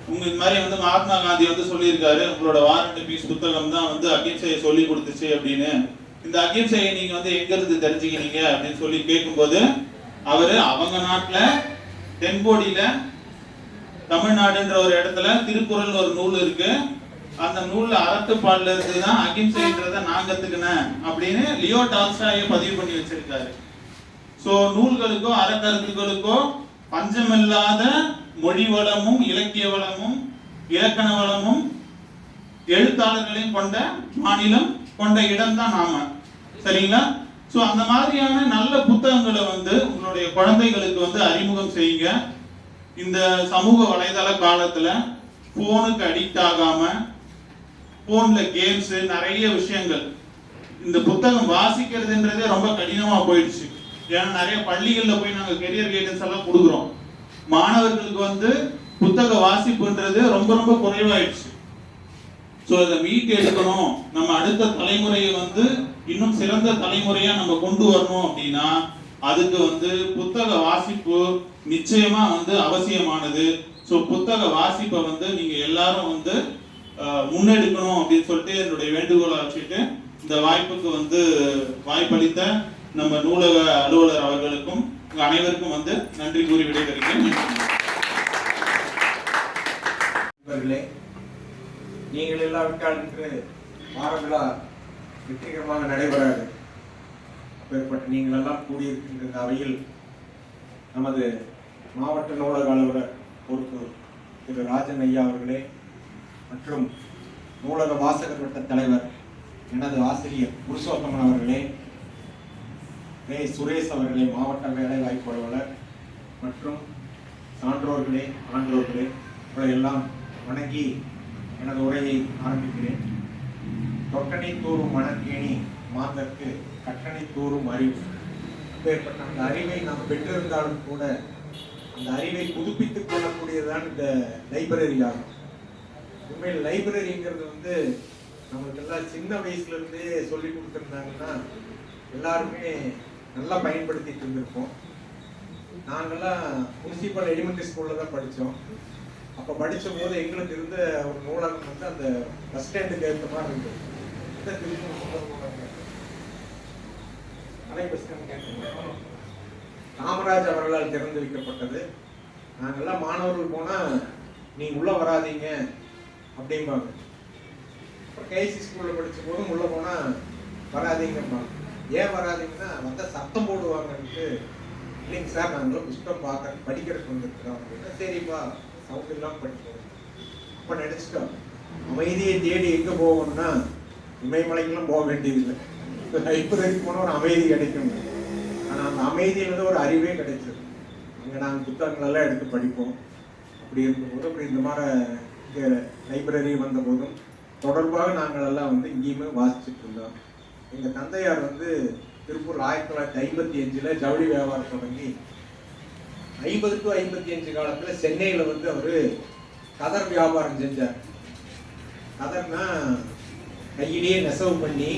உங்க இது மாதிரி வந்து மகாத்மா காந்தி வந்து சொல்லியிருக்காரு உங்களோட வார் அண்ட் பீஸ் புத்தகம் தான் வந்து அகிம்சையை சொல்லி கொடுத்துச்சு அப்படின்னு, இந்த அகிம்சையை நீங்க வந்து எங்க இருந்து தெரிஞ்சுக்கிறீங்க அப்படின்னு சொல்லி கேட்கும்போது அவரு அவங்க நாட்டுல தென்போடியில தமிழ்நாடுன்ற ஒரு இடத்துல திருக்குறள் ஒரு நூல் இருக்கு, அந்த நூல்ல அறத்துப்பாடுல இருந்துதான் அகிம்சைன்றத நான் கத்துக்கினேன் அப்படின்னு லியோ டால்ஸ்டாயை பதிவு பண்ணி வச்சிருக்காரு. சோ நூல்களுக்கோ அறக்கருத்துக்களுக்கோ பஞ்சமில்லாத மொழி வளமும் இலக்கிய வளமும் இலக்கண வளமும் எழுத்தாளர்களையும் கொண்ட மாநிலம் கொண்ட இடம் தான் நாம. சரிங்களா? சோ அந்த மாதிரியான நல்ல புத்தகங்களை வந்து உங்களுடைய குழந்தைகளுக்கு வந்து அறிமுகம் செய்யுங்க. இந்த சமூக வலைதள காலத்துல போனுக்கு அடிக்ட் ஆகாம, போன்ல கேம்ஸ் நிறைய விஷயங்கள், இந்த புத்தகம் வாசிக்கிறதுன்றதே ரொம்ப கடினமா போயிடுச்சு. ஏன்னா நிறைய பள்ளிகள்ல போய் நாங்க கெரியர் கைடன்ஸ் எல்லாம் கொடுக்குறோம், மாணவர்களுக்கு வந்து புத்தக வாசிப்புன்றது ரொம்ப ரொம்ப குறைவாயிடுச்சு. ஸோ இதை மீட்டு எடுக்கணும், நம்ம அடுத்த தலைமுறையை வந்து இன்னும் சிறந்த தலைமுறையா நம்ம கொண்டு வரணும் அப்படின்னா அதுக்கு வந்து புத்தக வாசிப்பு நிச்சயமா வந்து அவசியமானது. ஸோ புத்தக வாசிப்பை வந்து நீங்க எல்லாரும் வந்து முன்னெடுக்கணும் அப்படின்னு சொல்லிட்டு என்னுடைய வேண்டுகோளை வச்சுட்டு இந்த வாய்ப்புக்கு வந்து வாய்ப்பளித்த நம்ம நூலக அலுவலர் அவர்களுக்கும் உங்க அனைவருக்கும் வந்து நன்றி கூறி விடைபெறுகிறேன். நீங்கள் இல்லாவிட்டால் இன்று வார விழா வெற்றிகரமாக நடைபெறாது. அப்பேற்பட்ட நீங்கள் எல்லாம் கூடியிருக்கின்ற இந்த அவையில் நமது மாவட்ட நூலக அலுவலர் பொறுப்பு திரு ராஜன் ஐயா அவர்களே மற்றும் நூலக வாசகர் வட்ட தலைவர் எனது ஆசிரியர் புருஷோத்தமன் அவர்களே, சுரேஷ் அவர்களே, மாவட்ட வேலை வாய்ப்பு அலுவலர் மற்றும் சான்றோர்களே ஆன்றோர்களே, இவரை எல்லாம் வணங்கி எனது உரையை ஆரம்பிக்கிறேன். தொட்டனை தூறும் மணற்கேணி மாந்தற்கு கட்டணை தூறும் அறிவு. அப்பேற்பட்ட அந்த அறிவை நாம் பெற்றிருந்தாலும் கூட அந்த அறிவை புதுப்பித்துக் கொள்ளக்கூடியதுதான் இந்த லைப்ரரி ஆகும். உண்மையில் லைப்ரரிங்கிறது வந்து நம்மளுக்கு எல்லாம் சின்ன வயசுல இருந்தே சொல்லி கொடுத்துருந்தாங்கன்னா எல்லாருமே நல்லா பயன்படுத்திட்டு இருந்திருப்போம். நாங்கள்லாம் முனிசிபல் எலிமெண்ட்ரி ஸ்கூல்ல தான் படித்தோம். அப்போ படித்த போது எங்களுக்கு இருந்த ஒரு நூலகம் வந்து அந்த பஸ் ஸ்டாண்டுக்கு ஏற்ற மாதிரி இருந்தது. காமராஜ் அவர்களால் திறந்து வைக்கப்பட்டது. நாங்கள்லாம் மாணவர்கள் போனால் நீங்கள் உள்ளே வராதீங்க அப்படிம்பாங்க. அப்புறம் கேசி ஸ்கூலில் படித்த போதும் உள்ளே போனால் வராதீங்கம்பாங்க. ஏன் வராதிங்கன்னா வந்தால் சத்தம் போடுவாங்கன்ட்டு. இல்லைங்க சார், நாங்களும் புஸ்தகம் பார்க்க படிக்கிறதுக்கு வந்துருக்குறோம் அப்படின்னா, சரிப்பா சவுண்ட் இல்லாமல் படிப்போம். அப்போ நினச்சிட்டோம் அமைதியை தேடி எங்கே போகணும்னா இமயமலைக்கெல்லாம் போக வேண்டியதில்லை, லைப்ரரிக்கு போனால் ஒரு அமைதி கிடைக்கும். ஆனால் அந்த அமைதியிலேருந்து ஒரு அறிவே கிடைச்சது. அங்கே நாங்கள் புத்தகங்களெல்லாம் எடுத்து படிப்போம். அப்படி இருக்கும்போது அப்படி இந்த மாதிரி இங்கே லைப்ரரி வந்த போதும் தொடர்பாக நாங்கள் எல்லாம் வந்து இங்கேயுமே வாசிச்சுட்டு இருந்தோம். எங்கள் தந்தையார் வந்து திருப்பூர் 1955 ஜவுளி வியாபாரம் தொடங்கி 50 to 55 காலத்துல சென்னையில வந்து அவரு கதர் வியாபாரம் செஞ்சார். கதர்னா கையிலேயே நெசவு பண்ணி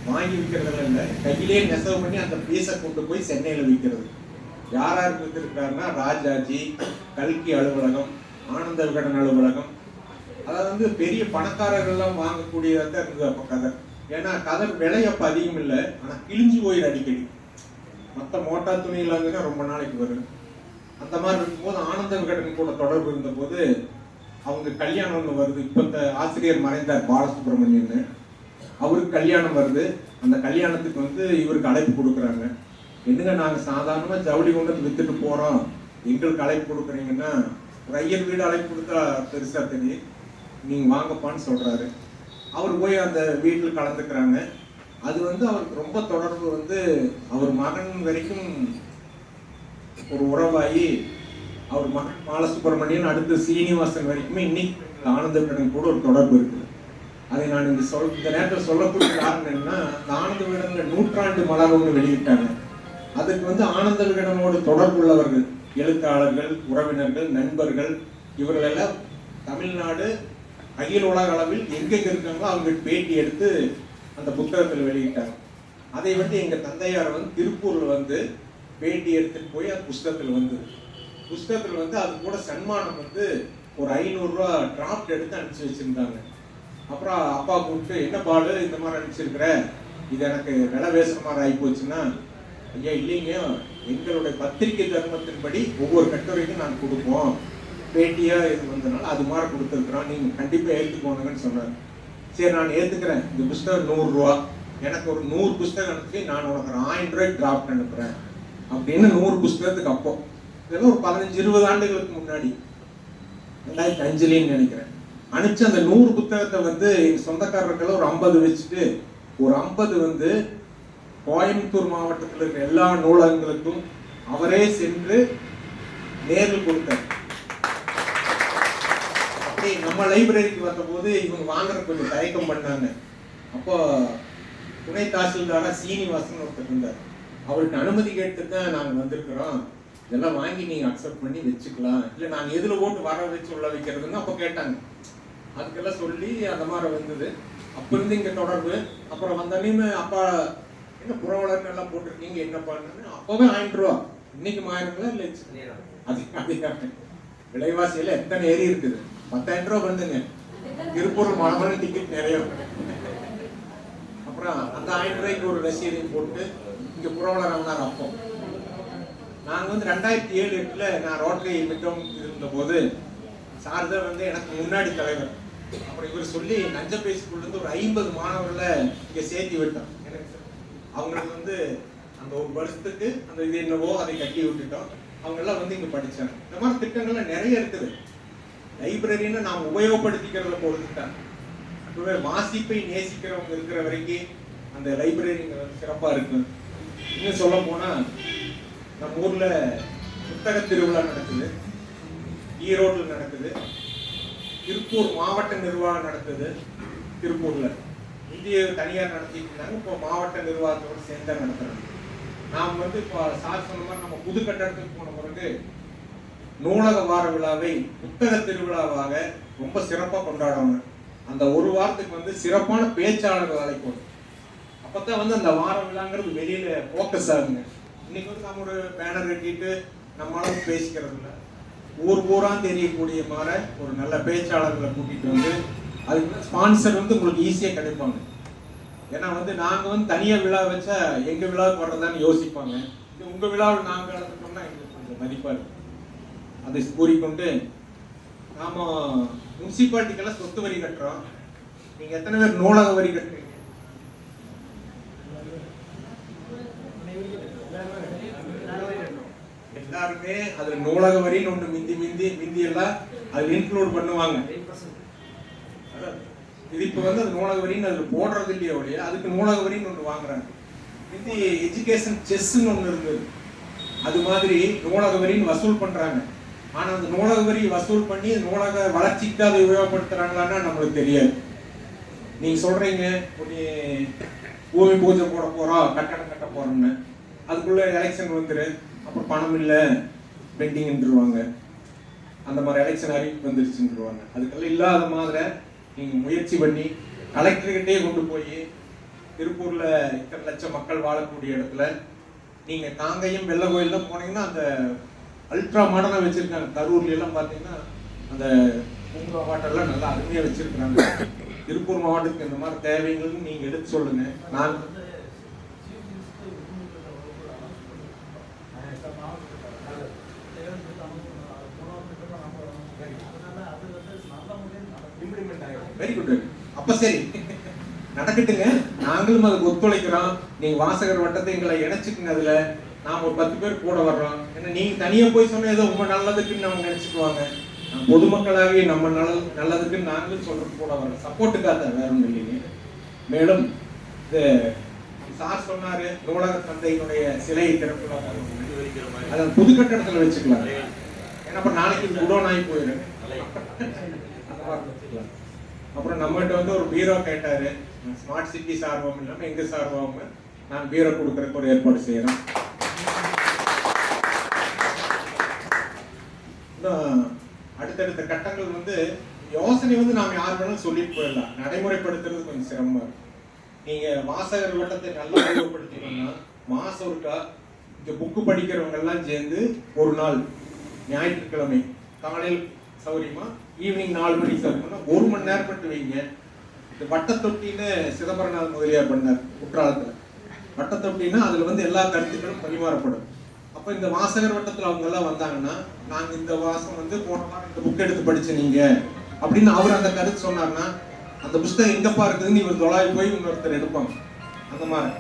வாங்கி விற்கிறதுல இல்லை, கையிலேயே நெசவு பண்ணி அந்த பீஸை கொண்டு போய் சென்னையில விற்கிறது. யாராருக்கு வித்திருக்காருன்னா ராஜாஜி, கல்கி அலுவலகம், ஆனந்த விகடன் அலுவலகம், அதாவது வந்து பெரிய பணக்காரர்கள்லாம் வாங்கக்கூடியதாக இருந்தது அப்போ கதர். ஏன்னா கதர் விலை அப்போ அதிகம் இல்லை, ஆனால் கிழிஞ்சு போயிடும் அடிக்கடி. மற்ற மோட்டா துணி இல்லாங்கன்னா ரொம்ப நாளைக்கு வரும். அந்த மாதிரி இருக்கும்போது ஆனந்த விகடன் கூட தொடர்பு இருந்தபோது அவங்க கல்யாணம் ஒன்று வருது. இப்போ இந்த ஆசிரியர் மறைந்தார் பாலசுப்ரமணியன்னு, அவருக்கு கல்யாணம் வருது. அந்த கல்யாணத்துக்கு வந்து இவருக்கு அழைப்பு கொடுக்குறாங்க. என்னங்க நாங்கள் சாதாரணமாக ஜவுளி கொண்டு வந்து வித்துட்டு போகிறோம், எங்களுக்கு அழைப்பு கொடுக்குறீங்கன்னா, ஒரு ஐயர் வீடு அழைப்பு கொடுத்தா பெருசாக தெரியும், நீங்கள் வாங்கப்பான்னு சொல்கிறாரு. அவர் போய் அந்த வீட்டில் கலந்துக்கிறாங்க. அது வந்து அவருக்கு ரொம்ப தொடர்பு வந்து அவர் மகன் வரைக்கும் ஒரு உறவாகி, அவர் மகன் பாலசுப்ரமணியன் அடுத்து சீனிவாசன் வரைக்குமே இன்னைக்கு ஆனந்த விகடன் கூட ஒரு தொடர்பு இருக்குது. அதை நான் இந்த நேரத்தில் சொல்லக்கூடிய காரணம் என்னன்னா, இந்த ஆனந்த விகடன்ல 100ஆண்டு மலர் ஒன்று வெளியிட்டாங்க. அதுக்கு வந்து ஆனந்த விகடனோடு தொடர்புள்ளவர்கள், எழுத்தாளர்கள், உறவினர்கள், நண்பர்கள், இவர்களெல்லாம் தமிழ்நாடு அகில உலக அளவில் எங்கெங்க இருக்காங்களோ அவங்க பேட்டி எடுத்து அந்த புத்தகத்தில் வெளியிட்டாங்க. அதை வந்து எங்கள் தந்தையார் வந்து திருப்பூரில் வந்து பேட்டி எடுத்துட்டு போய் அந்த புஸ்தகத்தில் வந்தது. புஸ்தகத்தில் வந்து அது கூட சன்மானம் வந்து ஒரு 500 ரூபா டிராஃப்ட் எடுத்து அனுப்பிச்சு வச்சுருந்தாங்க. அப்புறம் அப்பா கூப்பிட்டு, என்ன பாடு இந்த மாதிரி அனுப்பிச்சிருக்கிற, இது எனக்கு விலை பேசுகிற மாதிரி ஆகி போச்சுன்னா, ஐயா இல்லைங்க, எங்களுடைய பத்திரிகை தர்மத்தின்படி ஒவ்வொரு கட்டுரைக்கும் நான் கொடுப்போம், பேட்டியாக இது வந்ததுனால அது மாதிரி கொடுத்துருக்குறோம், நீங்கள் கண்டிப்பாக ஏற்றுக்கோணுங்கன்னு சொன்னார். சரி நான் ஏற்றுக்கிறேன், இந்த புஸ்தகம் 100 ரூபா, எனக்கு ஒரு 100 புஸ்தகம் அனுப்பி நான் உனக்கு ஒரு 1000 ரூபாய்க்கு டிராஃப்ட் அனுப்புகிறேன் அப்படின்னு 100 புஸ்தகத்துக்கு அப்போ, இதெல்லாம் ஒரு 15-20 ஆண்டுகளுக்கு முன்னாடி, 2005 நினைக்கிறேன், அனுப்பிச்சு அந்த 100 புத்தகத்தை வந்து எங்கள் சொந்தக்காரர்கள் ஒரு 50 வச்சுட்டு ஒரு 50 வந்து கோயம்புத்தூர் மாவட்டத்தில் இருக்கிற எல்லா நூலகங்களுக்கும் அவரே சென்று நேரில் கொடுத்தார். அப்படி நம்ம லைப்ரரிக்கு வந்தபோது இவங்க வாங்குற கொஞ்சம் தயக்கம் பண்ணாங்க. அப்போ துணை தாசில்தாரா சீனிவாசன் ஒருத்தர் இருந்தார். அவருக்கு அனுமதி கேட்டு தான் நாங்கள் வந்திருக்கிறோம், இதெல்லாம் வாங்கி நீங்கள் அக்செப்ட் பண்ணி வச்சுக்கலாம், இல்லை நாங்கள் எதில் ஓட்டு வர வச்சு உள்ள வைக்கிறதுன்னு அப்போ கேட்டாங்க. அதுக்கெல்லாம் சொல்லி அந்த மாதிரி வந்தது. அப்போ இருந்து இங்கே தொடர்பு. அப்புறம் வந்தோடனே அப்பா என்ன புறவலர்னு எல்லாம் போட்டிருக்கீங்க என்னப்பான்னு, அப்போவே 1000 ரூபா, இன்னைக்கு 1000 இல்லை அது விலைவாசியில் எத்தனை ஏறி இருக்குது, 10,000 ரூபா வந்துங்க. திருப்பூர் மணமணி டிக்கெட் நிறைய. அப்புறம் அந்த 1000 ரூபாய்க்கு ஒரு ரசீதையும் போட்டு இங்கே புறவலர் ஆனார். அப்போ நாங்கள் வந்து 2007-8 நான் ரோட்டரி மிட்டம் இருந்தபோது சார் தான் வந்து எனக்கு முன்னாடி தலைவர். அப்புறம் இவர் சொல்லி நஞ்சப்பை ஸ்கூல்லேருந்து ஒரு 50 மாணவர்களை இங்கே சேர்த்தி விட்டோம். எனக்கு அவங்களுக்கு வந்து அந்த ஒரு வருஷத்துக்கு அந்த இது என்னவோ அதை கட்டி விட்டுட்டோம். அவங்கெல்லாம் வந்து இங்கே படித்தாங்க. இந்த மாதிரி திட்டங்கள்லாம் நிறைய இருக்குது. லைப்ரரின்னு நாம் உபயோகப்படுத்திக்கிறத பொறுத்துட்டாங்க. இப்போவே வாசிப்பை நேசிக்கிறவங்க இருக்கிற வரைக்கும் அந்த லைப்ரரிங்க சிறப்பாக இருக்கு. இன்னும் சொல்ல போனால் நம்ம ஊரில் புத்தக திருவிழா நடக்குது, ஈரோட்டில் நடக்குது, திருப்பூர் மாவட்ட நிர்வாகம் நடக்குது. திருப்பூரில் இந்திய தனியார் நடத்திட்டு இருந்தாங்க, இப்போ மாவட்ட நிர்வாகத்தோடு சேர்ந்தா நடத்துறாங்க. நாம் வந்து இப்போ சார் சொன்ன மாதிரி நம்ம புது கட்டடத்துக்கு போன பிறகு நூலக வார விழாவை புத்தக திருவிழாவாக ரொம்ப சிறப்பாக கொண்டாடணும். அந்த ஒரு வாரத்துக்கு வந்து சிறப்பான பேச்சாளர்கள் அழைக்கணும். அப்போ தான் வந்து அந்த வார விழாங்கிறது வெளியில் ஃபோக்கஸ் ஆகுங்க. இன்னைக்கு வந்து நம்ம ஒரு பேனர் கட்டிட்டு நம்மளால பேசிக்கிறது இல்லை, ஊர் ஊரா தெரியக்கூடிய மாதிரி ஒரு நல்ல பேச்சாளர்களை கூட்டிகிட்டு வந்து அதுக்கு ஸ்பான்சர் வந்து உங்களுக்கு ஈஸியாக கிடைப்பாங்க. ஏன்னா வந்து நாங்கள் வந்து தனியாக விழா வச்சா எங்கள் விழாவுக்கு வர்றதான்னு யோசிப்பாங்க. இது உங்கள் விழாவில் நாங்கள் கலந்துட்டோம்னா எங்களுக்கு கொஞ்சம் மதிப்பாக இருக்கும். அதை கூறிக்கொண்டு நாம் முனிசிபாலிட்டிக்கெல்லாம் சொத்து வரி கட்டுறோம். நீங்கள் எத்தனை பேர் நூலக வரி கட்டுறீங்க? எல்லாருமே அது நூலக வரின்னு ஒன்று மிந்தி எல்லாம் அதில் இன்க்ளூட் பண்ணுவாங்க. இது இப்போ வந்து அது நூலக வரின்னு அதில் போடுறது இல்லையோ இல்லையா, அதுக்கு நூலக வரின்னு ஒன்று வாங்குறாங்க. மிந்தி எஜுகேஷன் செஸ்ன்னு ஒன்று இருந்தது, அது மாதிரி நூலக வரின்னு வசூல் பண்ணுறாங்க. ஆனால் அந்த நூலக வரி வசூல் பண்ணி நூலக வளர்ச்சிக்கு அதை உபயோகப்படுத்துறாங்களான்னா நம்மளுக்கு தெரியாது. நீங்கள் சொல்கிறீங்க பூமி பூஜை போட போகிறோம், கட்டடம் கட்ட போகிறோம்னு, அதுக்குள்ளே எலெக்ஷன் வந்துரு, அப்புறம் பணம் இல்லை, பெண்டிங்ன்றுவாங்க, அந்த மாதிரி எலெக்ஷன் அறிவிப்பு வந்துருச்சுன்றுவாங்க. அதுக்கெல்லாம் இல்லாத மாதிரி நீங்கள் முயற்சி பண்ணி கலெக்டர்கிட்டே கொண்டு போய் திருப்பூரில் இத்தனை லட்சம் மக்கள் வாழக்கூடிய இடத்துல நீங்கள் காங்கயம் வெள்ளை கோயில்லாம் போனீங்கன்னா அந்த அல்ட்ரா மாடர்னாக வச்சுருக்காங்க. கரூர்ல எல்லாம் பார்த்தீங்கன்னா அந்த பூங்கா வாட்டெல்லாம் நல்லா அருமையாக வச்சுருக்குறாங்க. திருப்பூர் மாவட்டத்துக்கு இந்த மாதிரி தேவைங்கள்னு நீங்கள் எடுத்து சொல்லுங்கள். நான் வெரி குட். அப்ப சரி நடக்கட்டுங்க, நாங்களும் அதுக்கு ஒத்துழைக்கிறோம். நீங்க வாசகர் வட்டத்தை எங்களை இணைச்சுக்குங்க. அதுல நாம ஒரு 10 பேர் கூட வர்றோம். ஏன்னா நீங்க தனியா போய் சொன்னா ஏதோ உங்க நல்லதுக்குன்னு அவங்க நினைச்சுக்குவாங்க. பொதுமக்களாகி நம்ம நல்லதுக்குன்னு நாங்களும் சொல்றது கூட வரோம். சப்போர்ட்டுக்காக வேற ஒன்றும் இல்லைங்க. மேலும் இது சார் சொன்னாரு நூலக தந்தையினுடைய சிலையை திறப்பு அதை புது கட்டடத்துல வச்சுக்கலாம். ஏன்னா அப்ப நாளைக்கு குடோனாகி போயிடும். அப்புறம் நம்மகிட்ட வந்து ஒரு பீரோ கேட்டாரு. ஸ்மார்ட் சிட்டி சார்பம் இல்லாம எங்க சார்பாக நான் பீரோ கொடுக்கறதுக்கு ஒரு ஏற்பாடு செய்யறோம். அடுத்தடுத்த கட்டங்கள் வந்து யோசனை வந்து நாம யார் வேணாலும் சொல்லிட்டு போயிடலாம். நடைமுறைப்படுத்துறது கொஞ்சம் சிரமமா இருக்கு. நீங்க வாசகர் வட்டத்தை நல்லா உபயோகப்படுத்திக்கணும்னா மாசம் ஒருக்கா இந்த புக்கு படிக்கிறவங்க எல்லாம் சேர்ந்து ஒரு நாள் ஞாயிற்றுக்கிழமை காலையில் சௌரியமா ஈவினிங் 4 மணிக்கு சௌரியமா 1 மணி நேரம் மட்டும் வைங்க. இந்த வட்டத்தொட்டின்னு சிதம்பரநாத் முதலியார் பண்ணார் குற்றாலத்துல. வட்டத்தொட்டின்னா அதுல வந்து எல்லா கருத்துக்களும் பரிமாறப்படும். அப்ப இந்த வாசகர் வட்டத்துல அவங்க எல்லாம் வந்தாங்கன்னா நாங்க இந்த வாசம் வந்து போன வாரம் இந்த புக் எடுத்து படிச்ச நீங்க அப்படின்னு அவர் அந்த கருத்து சொன்னார்னா அந்த புஸ்தகம் எங்கப்பா இருக்குதுன்னு இவர் தொலாவி போய் இன்னொருத்தர் எடுப்பாங்க. அந்த மாதிரி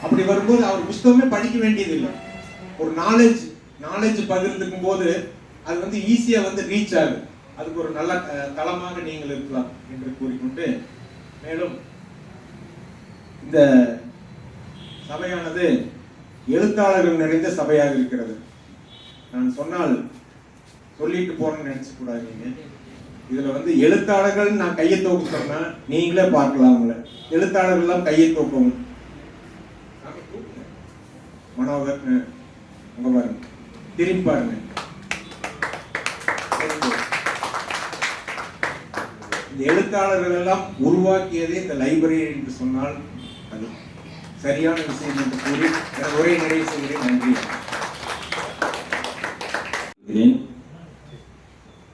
அப்படி வரும்போது அவர் புஸ்தகமே படிக்க வேண்டியது இல்லை. ஒரு நாலேஜ் பகிர்ந்துக்கும் போது அது வந்து ஈஸியா வந்து ரீச் ஆகுது. அதுக்கு ஒரு நல்ல தளமாக நீங்கள் இருக்கலாம் என்று கூறிக்கொண்டு, மேலும் இந்த சபையானது எழுத்தாளர்கள் நிறைந்த சபையாக இருக்கிறது. நான் சொன்னால் சொல்லிட்டு போறேன்னு நினைச்சு கூடாதீங்க. இதுல வந்து எழுத்தாளர்கள் நான் கையை தூக்க சொன்னா நீங்களே பார்க்கலாம். அவங்கள எழுத்தாளர்கள் எல்லாம் கையை தூக்கவும். மனோகர் உங்க பாருங்க, திரும்பி பாருங்க. இந்த எழுத்தாளர்கள் எல்லாம் உருவாக்கியதே இந்த லைப்ரரி என்று சொன்னால் அது சரியான விஷயம் என்று கூறி உரை நிறைவு செய்கிறேன். நன்றி.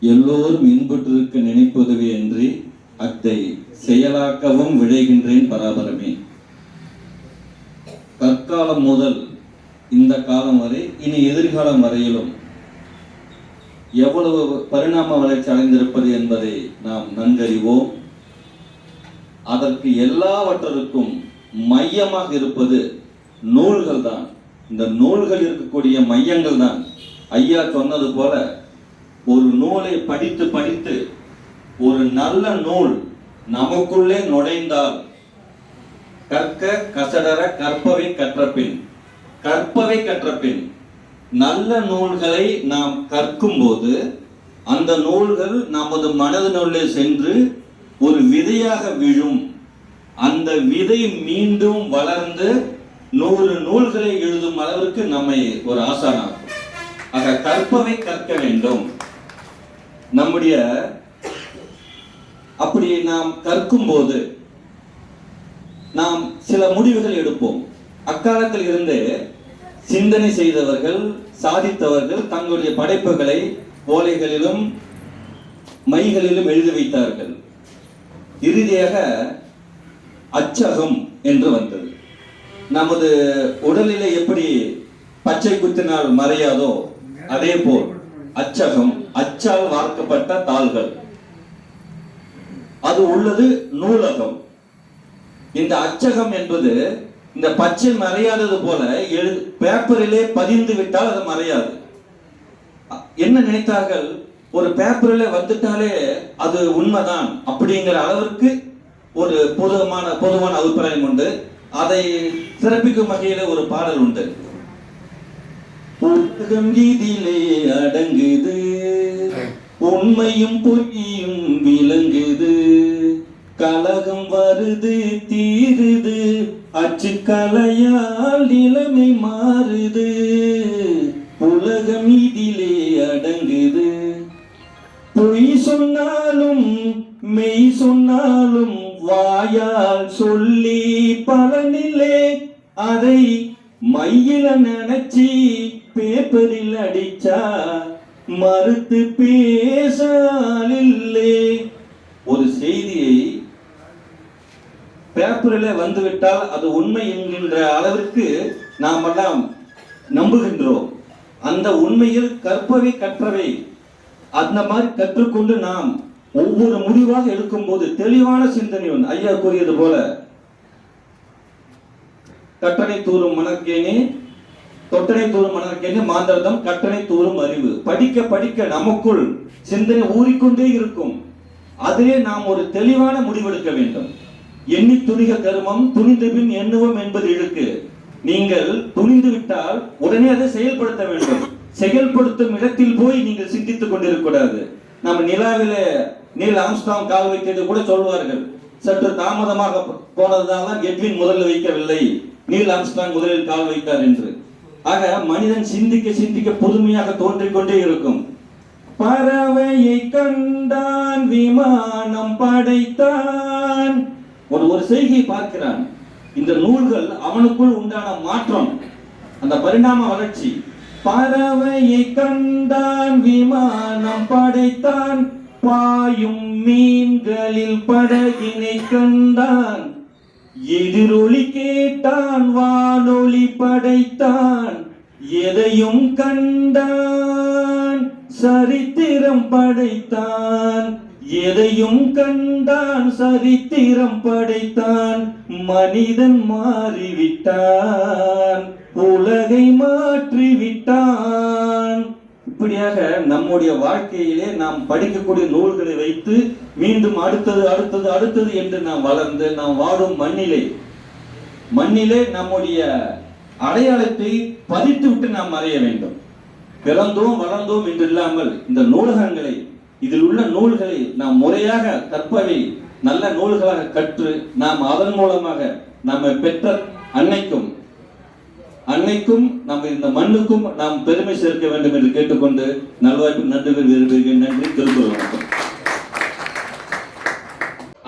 எல்லோரும் இன்புற்றிருக்க நினைப்பதுவே என்று அத்தை செயலாக்கவும் விளைகின்றேன் பராபரமே. கற்காலம் முதல் இந்த காலம் வரை இனி எதிர்காலம் வரையிலும் எவ்வளவு பரிணாம வளர்ச்சி அடைந்திருப்பது என்பதை நாம் நன்கறிவோம். அதற்கு எல்லாவற்றிற்கும் மையமாக இருப்பது நூல்கள் தான். இந்த நூல்கள் இருக்கக்கூடிய மையங்கள் தான். ஐயா சொன்னது போல ஒரு நூலை படித்து படித்து ஒரு நல்ல நூல் நமக்குள்ளே நுழைந்தால் கற்க கசடர கற்பவை கற்றபின், கற்பவை கற்றபின் நல்ல நூல்களை நாம் கற்கும் போது அந்த நூல்கள் நமது மனதினுள்ளே சென்று ஒரு விதையாக விழும். அந்த விதை மீண்டும் வளர்ந்து 100 நூல்களை எழுதும் அளவிற்கு நம்மை ஒரு ஆசானாகும். ஆக கற்பவை கற்க வேண்டும். நம்முடைய அப்படி நாம் கற்கும் போது நாம் சில முடிவுகள் எடுப்போம். அக்காலத்தில் இருந்து சிந்தனை செய்தவர்கள், சாதித்தவர்கள் தங்களுடைய படைப்புகளை ஓலைகளிலும் மைகளிலும் எழுதி வைத்தார்கள். இறுதியாக அச்சகம் என்று வந்தது. நமது உடலிலே எப்படி பச்சை குத்தினால் மறையாதோ அதே போல் அச்சகம், அச்சால் வார்க்கப்பட்ட தாள்கள், அது உள்ளது நூலகம். இந்த அச்சகம் என்பது இந்த பச்சை மறையாதது போல பேப்பரிலே பதிந்து விட்டால் அது மறையாது. என்ன நினைத்தார்கள், ஒரு பேப்பரிலே வந்துட்டாலே அது உண்மைதான் அப்படிங்கிற அளவிற்கு ஒரு பொதுவான அபிப்பிராயம் உண்டு. அதை சிறப்பிக்கும் வகையில ஒரு பாடல் உண்டு. உலகம் இதிலே அடங்குது, உண்மையும் பொய்யும் விளங்குது, கலகம் வருது தீருது, அச்சு கலையால் நிலைமை மாறுது. உலகம் இதிலே சொன்னாலும் மெய் சொன்னாலும் வாயால் சொல்லி பலனில்லை. அதை மையில நினைச்சி பேப்பரில் அடிச்சா மறுத்து பேசாலில்லை. ஒரு செய்தியை பேப்பரில் வந்துவிட்டால் அது உண்மை என்கின்ற அளவிற்கு நாம் எல்லாம் நம்புகின்றோம். அந்த உண்மையில் கற்பவை கற்றவை அந்த மாதிரி கற்றுக்கொண்டு நாம் ஒவ்வொரு முடிவாக எடுக்கும் போது தெளிவான சிந்தனையுடன் ஐயா கூறியது போல கட்டணை தூரும் மணற்கேணி தொட்டனை தூரும் மணற்கேணி மாந்தர்தம் கட்டணை தூரும் அறிவு. படிக்க படிக்க நமக்குள் சிந்தனை ஊறிக்கொண்டே இருக்கும். அதிலே நாம் ஒரு தெளிவான முடிவெடுக்க வேண்டும். எண்ணி துணிக கருமம் துணிந்த பின் எண்ணுவோம் என்பது இழுக்கு. நீங்கள் துணிந்து விட்டால் உடனே அதை செயல்படுத்த வேண்டும். செயல்படுத்தும் இடத்தில் போய் நீங்கள் சிந்தித்துக் கொண்டிருக்கக்கூடாது. நம்ம நிலாவில நீல் ஆம்ஸ்ட்ராங் கால் வைத்தது கூட சொல்வார்கள், சற்று தாமதமாக போனதுனால எட்வின் முதல்ல வைக்கவில்லை, நீல் ஆம்ஸ்ட்ராங் முதலில் கால் வைத்தார் என்று. ஆக மனிதன் சிந்திக்க சிந்திக்க புதுமையாக தோன்றிக் கொண்டே இருக்கும். பறவையை கண்டான் விமானம் படைத்தான். ஒரு செய்தியை பார்க்கிறான். இந்த நூல்கள் அவனுக்குள் உண்டான மாற்றம், அந்த பரிணாம வளர்ச்சி. பறவையை கண்டான் விமானம் படைத்தான், பாயும் மீன்களில் படகினை கண்டான், எதிரொலி கேட்டான் வானொலி படைத்தான், எதையும் கண்டான் சரித்திரம் படைத்தான், எதையும் கண்டான் சரித்திரம் படைத்தான், மனிதன் மாறிவிட்டான் உலகை மாற்றிவிட்டான். இப்படியாக நம்முடைய வாழ்க்கையிலே நாம் படிக்கக்கூடிய நூல்களை வைத்து மீண்டும் அடுத்தது அடுத்தது அடுத்தது என்று நாம் வளர்ந்து நாம் வாழும் மண்ணிலே நம்முடைய அடையாளத்தை பதித்து விட்டு நாம் மறைய வேண்டும். பிறந்தோம் வளர்ந்தோம் என்று இல்லாமல் இந்த நூலகங்களை, இதில் உள்ள நூல்களை நாம் முறையாக கற்பவை நல்ல நூல்களாக கற்று நாம் அதன் மூலமாக நம்ம பெற்ற அன்னைக்கும் நம்ம இந்த மண்ணுக்கும் நாம் பெருமை சேர்க்க வேண்டும் என்று கேட்டுக்கொண்டு நல்வாய்ப்பு நன்றி விரும்புகிறேன். நன்றி. திருக்குறள் வணக்கம்.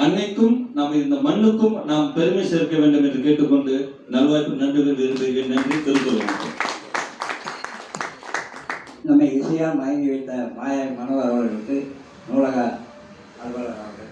அன்னைக்கும் நாம் இந்த மண்ணுக்கும் நாம் பெருமை சேர்க்க வேண்டும் என்று கேட்டுக்கொண்டு நல்வாய்ப்பு நன்றி விரும்புகிறேன். நன்றி. திருக்குறள் வணக்கம். நம்மை இசையால் மயங்கி வைத்த மாயாவி மனோகர் அவர்களுக்கு நூலக அலுவலர் அவர்கள்.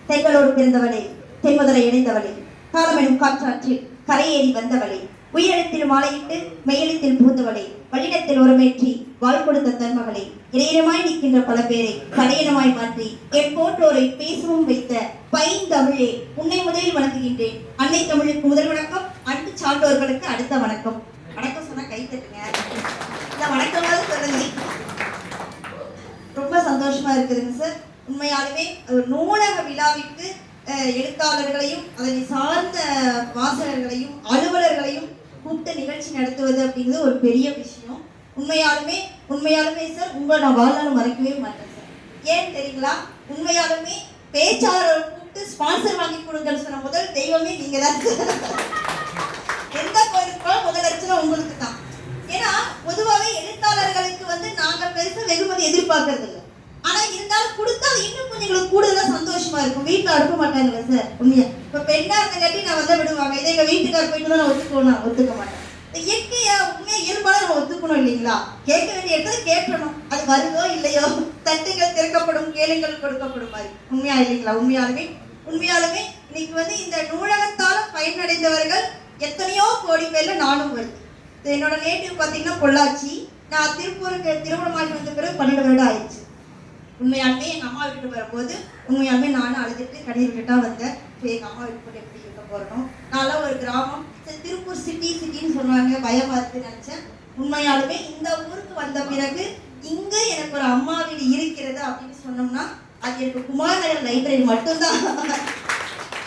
தெங்களோடு பிறந்தவளே, தென்முதலை இணைந்தவளே, காலமெனும் காற்றாற்றில் கரையேறி வந்தவளே, உயிரெழுத்தில் மாலையிட்டு மெய்யெழுத்தில் புகுந்தவளே, வழியிடத்தில் உரமேற்றி வாழ் கொடுத்த தன்மகளே, இணையமாய் நிற்கின்ற பல பேரை கடையினமாய் மாற்றி என் போன்றோரை பேசவும் வைத்த பைந்தமிழே, உன்னை முதலில் வணங்குகின்றேன். அன்னை தமிழுக்கு முதல் வணக்கம், அன்பு சான்றோர்களுக்கு அடுத்த வணக்கம். வணக்கம் சொன்னா கை தட்டுங்க. இந்த வணக்கமாவது சொல்லுங்க. ரொம்ப சந்தோஷமா இருக்குதுங்க சார். உண்மையாலுமே ஒரு நூலக விழாவிற்கு எழுத்தாளர்களையும் அதனை சார்ந்த வாசகர்களையும் அலுவலர்களையும் கூப்பிட்டு நிகழ்ச்சி நடத்துவது அப்படிங்கிறது ஒரு பெரிய விஷயம். உண்மையாலுமே சார் உங்களை நான் வாழ்நாள் மறைக்கவே மாட்டேன் சார். ஏன் தெரியுங்களா? உண்மையாலுமே பேச்சாளர் கூப்பிட்டு ஸ்பான்சர் வாங்கி கொடுங்கன்னு சொன்ன முதல் தெய்வமே நீங்க தான். எந்த கோயிலுக்கும் முதல் அர்ச்சனை உங்களுக்கு தான். ஏன்னா பொதுவாகவே எழுத்தாளர்களுக்கு நாங்க பெருசா வெகுமதி எதிர்பார்க்கறது இல்லை. ஆனா இருந்தாலும் கொடுத்தா இன்னும் கொஞ்சம் எங்களுக்கு கூடுதலா சந்தோஷமா இருக்கும். வீட்டுல அனுப்ப மாட்டாங்க சார். உண்மையா இப்ப பெண்ணா இருந்தங்காட்டி நான் விடுவாங்க. இதை எங்க வீட்டுக்கார போயிட்டு நான் ஒத்துக்க மாட்டேன். இயற்கையா உண்மையா இயல்பால நம்ம ஒத்துக்கணும் இல்லைங்களா? கேட்க வேண்டிய இடத்துல கேட்கணும். அது வருதோ இல்லையோ, தட்டுகள் திறக்கப்படும், கேளுங்கள் கொடுக்கப்படும் மாதிரி. உண்மையா இல்லைங்களா? உண்மையாலுமே இன்னைக்கு இந்த நூலகத்தால பயனடைந்தவர்கள் எத்தனையோ கோடி பேர்ல நானும் வருது. என்னோட நேட்டிவ் பார்த்தீங்கன்னா பொள்ளாச்சி. நான் திருப்பூருக்கு திருமணமாகி வந்த பிறகு 12 வருடம் ஆயிடுச்சு. உண்மையாலுமே எங்கள் அம்மா வீட்டுக்கு வரும்போது உண்மையாலுமே நானும் அழுதுட்டு கண்ணீர் விட்டா வந்தேன். இப்போ எங்கள் அம்மா வீட்டுக்கு எப்படி இருக்க போகிறோம்? நான்லாம் ஒரு கிராமம், திருப்பூர் சிட்டின்னு சொன்னாங்க, பயமாக இருக்குன்னு நினச்சேன். உண்மையாலுமே இந்த ஊருக்கு வந்த பிறகு இங்கே எனக்கு ஒரு அம்மா வீடு இருக்கிறது அப்படின்னு சொன்னோம்னா அது எனக்கு குமார் நகர் லைப்ரரி மட்டும்தான்.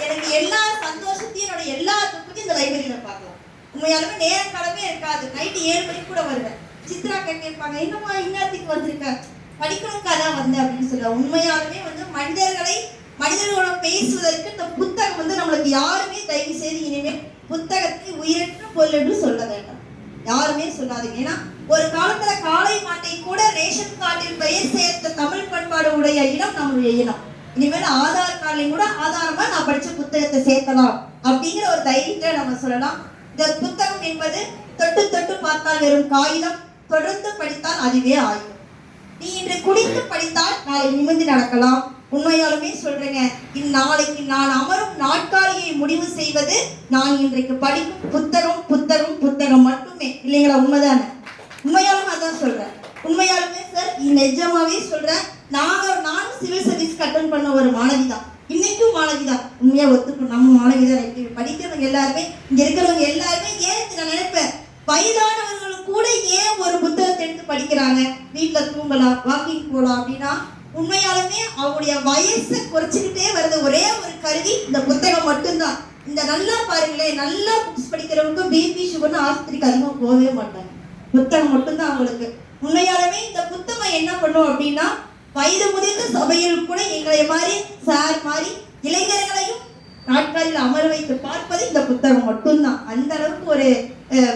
எனக்கு எல்லா சந்தோஷத்தையும் என்னோட எல்லா துக்கத்தையும் இந்த லைப்ரரியில் பார்க்கலாம். உண்மையாலுமே நேரம் காலமே இருக்காது. நைட்டு 7 மணிக்கு கூட வருவேன். சித்ரா கேட்பாங்க, என்னம்மா இன்னத்துக்கு வந்திருக்க? படிக்கணுக்காக தான் வந்தேன் அப்படின்னு சொல்லுவாங்க. உண்மையாலுமே மனிதர்களோட பேசுவதற்கு இந்த புத்தகம் நம்மளுக்கு யாருமே தயவு செய்து இனிமேல் புத்தகத்தை உயிரற்ற பொருள் என்று சொல்ல வேண்டாம். யாருமே சொல்லாதீங்க. ஏன்னா ஒரு காலத்துல காளை மாட்டை கூட ரேஷன் கார்டில் பெயர் சேர்த்த தமிழ் பண்பாடு நம்மளுடைய இனம் நம்மளுடைய இனம். இனிமேல் ஆதார் கார்டுலையும் கூட ஆதாரமா நான் படிச்ச புத்தகத்தை சேர்க்கலாம் அப்படிங்கிற ஒரு தைரியத்தை நம்ம சொல்லலாம். இந்த புத்தகம் என்பது தொட்டு தொட்டு பார்த்தால் வெறும் காகிதம், தொடர்ந்து படித்தால் அதுவே ஆயுதம். நீ இன்று குடித்து படித்தால் நாளை நிமிர்ந்து நடக்கலாம். உண்மையாலுமே சொல்றேங்க, இந்நாளைக்கு நான் அமரும் நாட்காலியை முடிவு செய்வது நான் இன்றைக்கு படிக்கும் புத்தகம் புத்தகம் புத்தகம் மட்டுமே. இல்லைங்களா? உண்மைதானே? உண்மையாலுமே அதான் சொல்றேன். உண்மையாலுமே சார், நிஜமாவே சொல்றேன். நானும் சிவில் சர்வீஸ் அட்டெண்ட் பண்ண ஒரு மாணவி தான், இன்னைக்கும் மாணவி தான். உண்மையா ஒத்துக்கணும், நம்ம மாணவி தான். படிக்கிறவங்க எல்லாருமே, இங்க இருக்கிறவங்க எல்லாருமே ஏன் நான் நினைப்பேன், வயதானவர்களும் கூட ஏன் ஒரு புத்தகத்தை எடுத்து படிக்கிறாங்க? வீட்டுல தூங்கலாம், வாக்கிங் போகலாம் அப்படின்னா உண்மையாலுமே அவங்களுடைய வயசை குறைச்சிக்கிட்டே வருது ஒரே ஒரு கருவி இந்த புத்தகம் மட்டும்தான். இந்த நல்லா பாருங்களேன், நல்லா புக்ஸ் படிக்கிறவங்களுக்கு பிபி சுகர்னு ஆஸ்பத்திரிக்கு அதிகமாக போகவே மாட்டாங்க. புத்தகம் மட்டும்தான் அவங்களுக்கு. உண்மையாலுமே இந்த புத்தகம் என்ன பண்ணும் அப்படின்னா, வயது முதிர்ந்த சபையில் கூட எங்களை மாதிரி சார் மாதிரி இளைஞர்களையும் நாட்காலில் அமர வைத்து பார்ப்பது இந்த புத்தகம் மட்டும்தான். அந்த அளவுக்கு ஒரு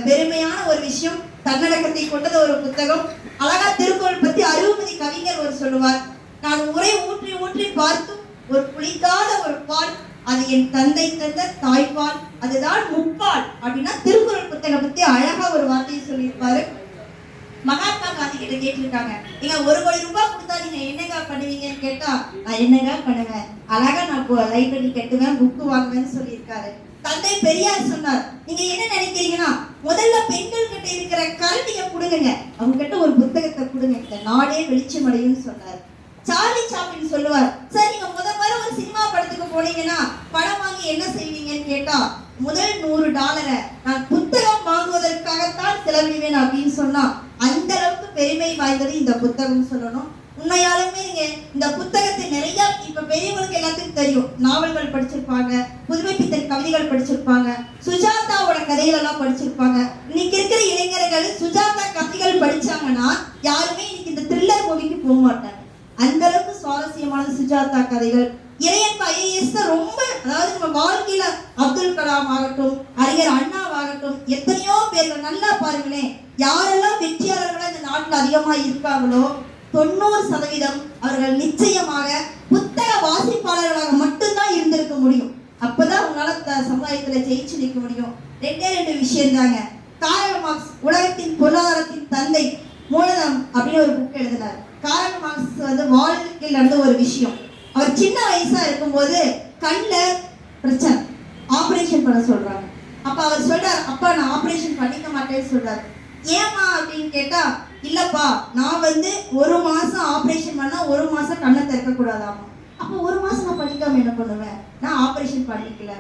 பெருமையான ஒரு விஷயம், தன்னடக்கத்தை கொண்டது ஒரு புத்தகம். அழகா திருக்குறள் பத்தி அருள்மதி கவிஞர் ஒரு சொல்லுவார், நான் உரை ஊற்றி ஊற்றி பார்த்தும் ஒரு புளிக்காத ஒரு பால், அது என் தந்தை தந்த தாய்ப்பால், அதுதான் முப்பால் அப்படின்னா திருக்குறள் புத்தகம் பத்தி அழகா ஒரு வார்த்தையை சொல்லியிருப்பாரு. மகாத்மா காந்தி கிட்ட கேட்டிருக்காங்க, நீங்க 1 கோடி ரூபாய் கொடுத்தா நீங்க என்னங்க பண்ணுவீங்கன்னு கேட்டா, நான் என்னங்க பண்ணுவேன், அழகா நான் லைப்ரரி கட்டுவேன், புக்கு வாங்குவேன்னு சொல்லியிருக்காரு. தந்தை பெரியார் சொன்னார், நீங்க என்ன நினைக்கிறீங்கன்னா முதல்ல பெண்கள் கிட்ட இருக்கிற கரண்டியை கொடுங்க, அவங்க கிட்ட ஒரு புத்தகத்தை கொடுங்க, இந்த நாடே வெளிச்சம் அடையும்னு சொன்னார். சார்லி சாப்ளின் சொல்லுவார், சார் நீங்க முதல்ல ஒரு சினிமா படத்துக்கு போனீங்கன்னா படம் வாங்கி என்ன செய்வீங்கன்னு கேட்டா, முதல் $100 நான் புத்தகம் வாங்குவதற்காகத்தான் செலவிடுவேன் அப்படின்னு சொன்னா, அந்த அளவுக்கு பெருமை வாய்ந்தது இந்த புத்தகம் சொல்லணும். உண்மையாலுமே நீங்க இந்த புத்தகத்தை நிறைய இப்ப பெரியவங்களுக்கு எல்லாத்துக்கும் தெரியும், நாவல்கள் படிச்சிருப்பாங்க, புதுமை பித்தன் கவிதைகள் படிச்சிருப்பாங்க, சுஜாதாவோட கதைகள் எல்லாம் படிச்சிருப்பாங்க. இன்னைக்கு இருக்கிற இளைஞர்கள் சுஜாதா கதைகள் படிச்சாங்கன்னா யாருமே இன்னைக்கு இந்த த்ரில்லர் மூவிக்கு போக மாட்டாங்க. அந்த அளவுக்கு சுவாரஸ்யமான சுஜாதா கதைகள். இறையன்பு IAS ரொம்ப, அதாவது நம்ம வாழ்க்கையில அப்துல் கலாம் ஆகட்டும், அறிஞர் அண்ணாவாகட்டும், எத்தனையோ பேர்கள் நல்லா பாருங்களேன், யாரெல்லாம் வெற்றியாளர்களா இந்த நாட்டில் அதிகமா இருக்காங்களோ 90% அவர்கள் நிச்சயமாக புத்தக வாசிப்பாளர்களாக மட்டும்தான் இருந்திருக்க முடியும். அப்பதான் அவங்களால சமுதாயத்துல ஜெயிச்சு நிற்க முடியும். 2 விஷயம் தாங்க. காரல் மார்க்ஸ் உலகத்தின் பொருளாதாரத்தின் தந்தை மூலதனம் அப்படின்னு ஒரு புக் எழுதினார். காரல் மார்க்ஸ் வாழ்க்கையில் நடந்த ஒரு விஷயம், அவர் சின்ன வயசா இருக்கும்போது கண்ணில் பிரச்சனை, ஆபரேஷன் பண்ண சொல்றாங்க. அப்ப அவர் சொல்றாரு, அப்பா நான் ஆபரேஷன் பண்ணிக்க மாட்டேன்னு சொல்றாரு. ஏமா அப்படின்னு கேட்டா, இல்லப்பா நான் 1 மாசம் ஆபரேஷன் பண்ணா 1 மாசம் கண்ணை திறக்க கூடாதாமா. அப்ப 1 மாசம் நான் படிக்காம என்ன பண்ணுவேன், நான் ஆபரேஷன் பண்ணிக்கல.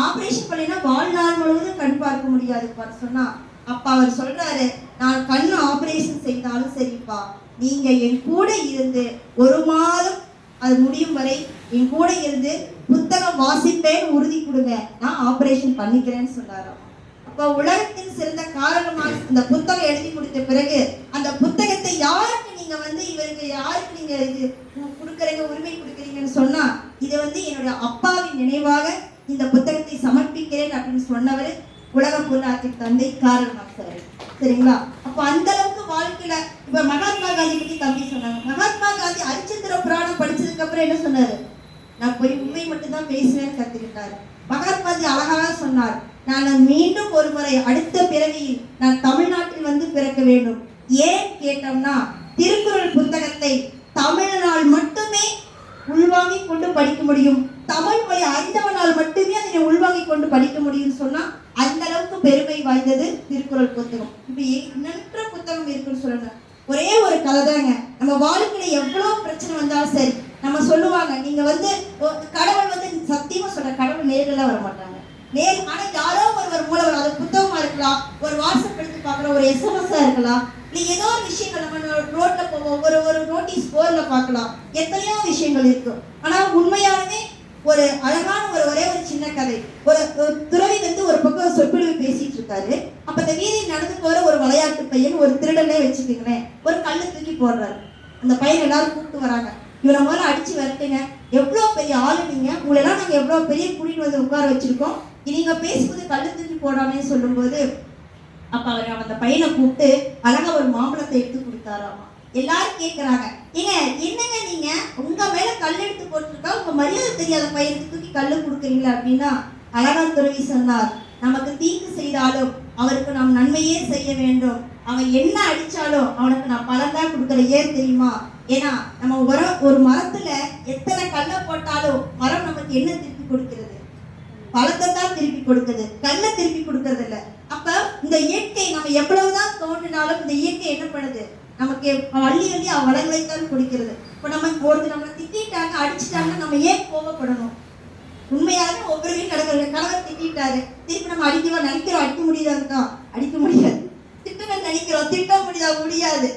ஆபரேஷன் பண்ணினா வாழ்நாள் முழுவதும் கண் பார்க்க முடியாது சொன்னா, அப்ப அவர் சொல்றாரு, நான் கண்ணு ஆபரேஷன் செய்தாலும் சரிப்பா, நீங்க என் கூட இருந்து 1 மாதம் அது முடியும் வரை என் கூட இருந்து புத்தகம் வாசிப்பேன்னு உறுதி கொடுங்க, நான் ஆபரேஷன் பண்ணிக்கிறேன்னு சொன்னாராம். அப்ப உலகத்தின் சிறந்த காரல் மார்க்ஸ் இந்த புத்தகம் எழுதி கொடுத்த பிறகு அந்த புத்தகத்தை யாருக்கு நீங்க இவருக்கு யாருக்கு நீங்க இது கொடுக்குறீங்க, உரிமை கொடுக்குறீங்கன்னு சொன்னா, இது என்னுடைய அப்பாவின் நினைவாக இந்த புத்தகத்தை சமர்ப்பிக்கிறேன் அப்படின்னு சொன்னவர் உலக பொருளாதாரத்தின் தந்தை காரல் மார்க்ஸ் அவர்கள். சரிங்களா? அப்ப அந்த அளவுக்கு வாழ்க்கையில இப்ப மகாத்மா காந்தி பத்தி தம்பி சொன்னாங்க. மகாத்மா காந்தி ஹரிச்சந்திர புராணம் படிச்சதுக்கு அப்புறம் என்ன சொன்னாரு, நான் போய் உண்மை மட்டும் தான் பேசுவேன்னு கத்துக்கிட்டாரு. மகாத்மா காந்தி அழகாக சொன்னார், நான் மீண்டும் ஒரு முறை அடுத்த பிறவியில் நான் தமிழ்நாட்டில் பிறக்க வேண்டும். ஏன் கேட்டோம்னா, திருக்குறள் புத்தகத்தை தமிழனால் மட்டுமே உள்வாங்கி கொண்டு படிக்க முடியும், தமிழ் மொழி அறிந்தவனால் மட்டுமே அதை உள்வாங்கி கொண்டு படிக்க முடியும்னு சொன்னா, அந்த அளவுக்கு பெருமை வாய்ந்தது திருக்குறள் புத்தகம். இப்ப எண்ணற்ற புத்தகம் இருக்குன்னு சொல்லணும். ஒரே ஒரு கதை தாங்க. நம்ம வாழ்க்கையில எவ்வளவு பிரச்சனை வந்தாலும் சரி, நம்ம சொல்லுவாங்க, நீங்க கடவுள் சத்தியமா சொல்ற, கடவுள் நேரில் வர மாட்டாங்க. ஆனா யாரோ ஒருவர் மூலம், அது புத்தகமா இருக்கலாம், ஒரு வாட்ஸ்அப் எடுத்து பார்க்கலாம், ஒரு SMS இருக்கலாம், இல்ல ஏதோ ஒரு விஷயங்கள் நம்ம ரோட்ல போவோம், ஒரு நோட்டீஸ் போர்ட்ல பார்க்கலாம், எத்தனையோ விஷயங்கள் இருக்கு. ஆனா உண்மையாலுமே ஒரு அழகான ஒரே ஒரு சின்ன கதை. ஒரு துறவி ஒரு பக்கம் சொற்பொழிவு பேசிட்டு இருக்காரு. அப்ப அந்த வீதியில் நடந்து போற ஒரு விளையாட்டு பையன், ஒரு திருடனே வச்சுக்கீங்களேன், ஒரு கல்லு தூக்கி போடுறாரு. அந்த பையன் எல்லாரும் கூப்பிட்டு வராங்க, இவரை முதல்ல அடிச்சு வரட்டுங்க, எவ்வளவு பெரிய ஆளு நீங்க, உங்களை எல்லாம் நாங்க எவ்வளவு பெரிய கூட்டிட்டு உட்கார வச்சிருக்கோம், நீங்க பேசும்போது கல்லு தூக்கி போடாமே சொல்லும் போது, அப்ப அவர் அந்த பையனை கூப்பிட்டு அழகா ஒரு மாம்பழத்தை எடுத்து கொடுத்தாராமா. எல்லாரும் கேட்குறாங்க, ஏங்க என்னங்க நீங்க உங்க மேல கல் எடுத்து போட்டுருக்கா உங்க மரியாதை தெரியாத பையனுக்கு தூக்கி கல்லு கொடுக்குறீங்களா அப்படின்னா அழகா துறவி சொன்னார், நமக்கு தீங்கு செய்தாலும் அவருக்கு நாம் நன்மையே செய்ய வேண்டும். அவன் என்ன அடிச்சாலும் அவனுக்கு நான் பலன் தான் கொடுக்குறேன். ஏன் தெரியுமா? ஏன்னா நம்ம ஒரு மரத்துல எத்தனை கல்லை போட்டாலும் மரம் நமக்கு என்ன திருப்பி கொடுக்கிறது? பழத்தை தான் திருப்பி கொடுக்குது, கல்லை திருப்பி கொடுக்கறது இல்லை. அப்ப இந்த இயற்கை நம்ம எவ்வளவுதான் தோன்றினாலும் இந்த இயற்கை என்ன பண்ணுது? நமக்கு அள்ளி அள்ளி வளங்களைத்தான் கொடுக்கிறது. இப்போ நம்ம ஒருத்தர் நம்மளை திட்டாங்க அடிச்சுட்டாங்கன்னா நம்ம ஏன் கோபப்படணும்? உண்மையாக ஒவ்வொரு வீடும் நடக்கிற கணவர் திட்டாரு, திருப்பி நம்ம நினைக்கிறோம், அடிக்க முடியாதுக்கா, அடிக்க முடியாது. திட்டணும் நினைக்கிறோம், திட்ட முடியாது.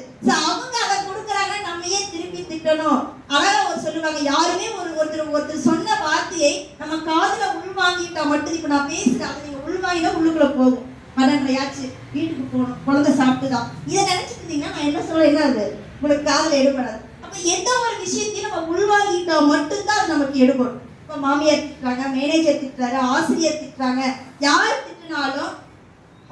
அவங்க அதை கொடுக்குறாங்க, நம்ம ஏன் திருப்பி திட்டணும்? அழகா ஒரு சொல்லுவாங்க, யாருமே ஒருத்தர் சொன்ன வார்த்தையை நம்ம காதுல உள்வாங்கிட்டா மட்டும், இப்ப நான் பேசுறேன் அதை நீங்க உள்வாங்கினா உள்ளுக்குள்ள போகும். 12:30 வீட்டுக்கு போகணும், குழந்தை சாப்பிட்டுதான், இதை நினைச்சிட்டு இருந்தீங்கன்னா நான் என்ன சொல்ல என்ன அது உங்களுக்கு காதுல எடுபடாது. அப்ப எந்த ஒரு விஷயத்தையும் நம்ம உள்வாங்கிட்டா மட்டும்தான் அது நமக்கு எடுபடும். இப்ப மாமியார் திட்டுறாங்க, மேனேஜர் திட்டுறாரு, ஆசிரியர் திட்டுறாங்க, யார் திட்டினாலும்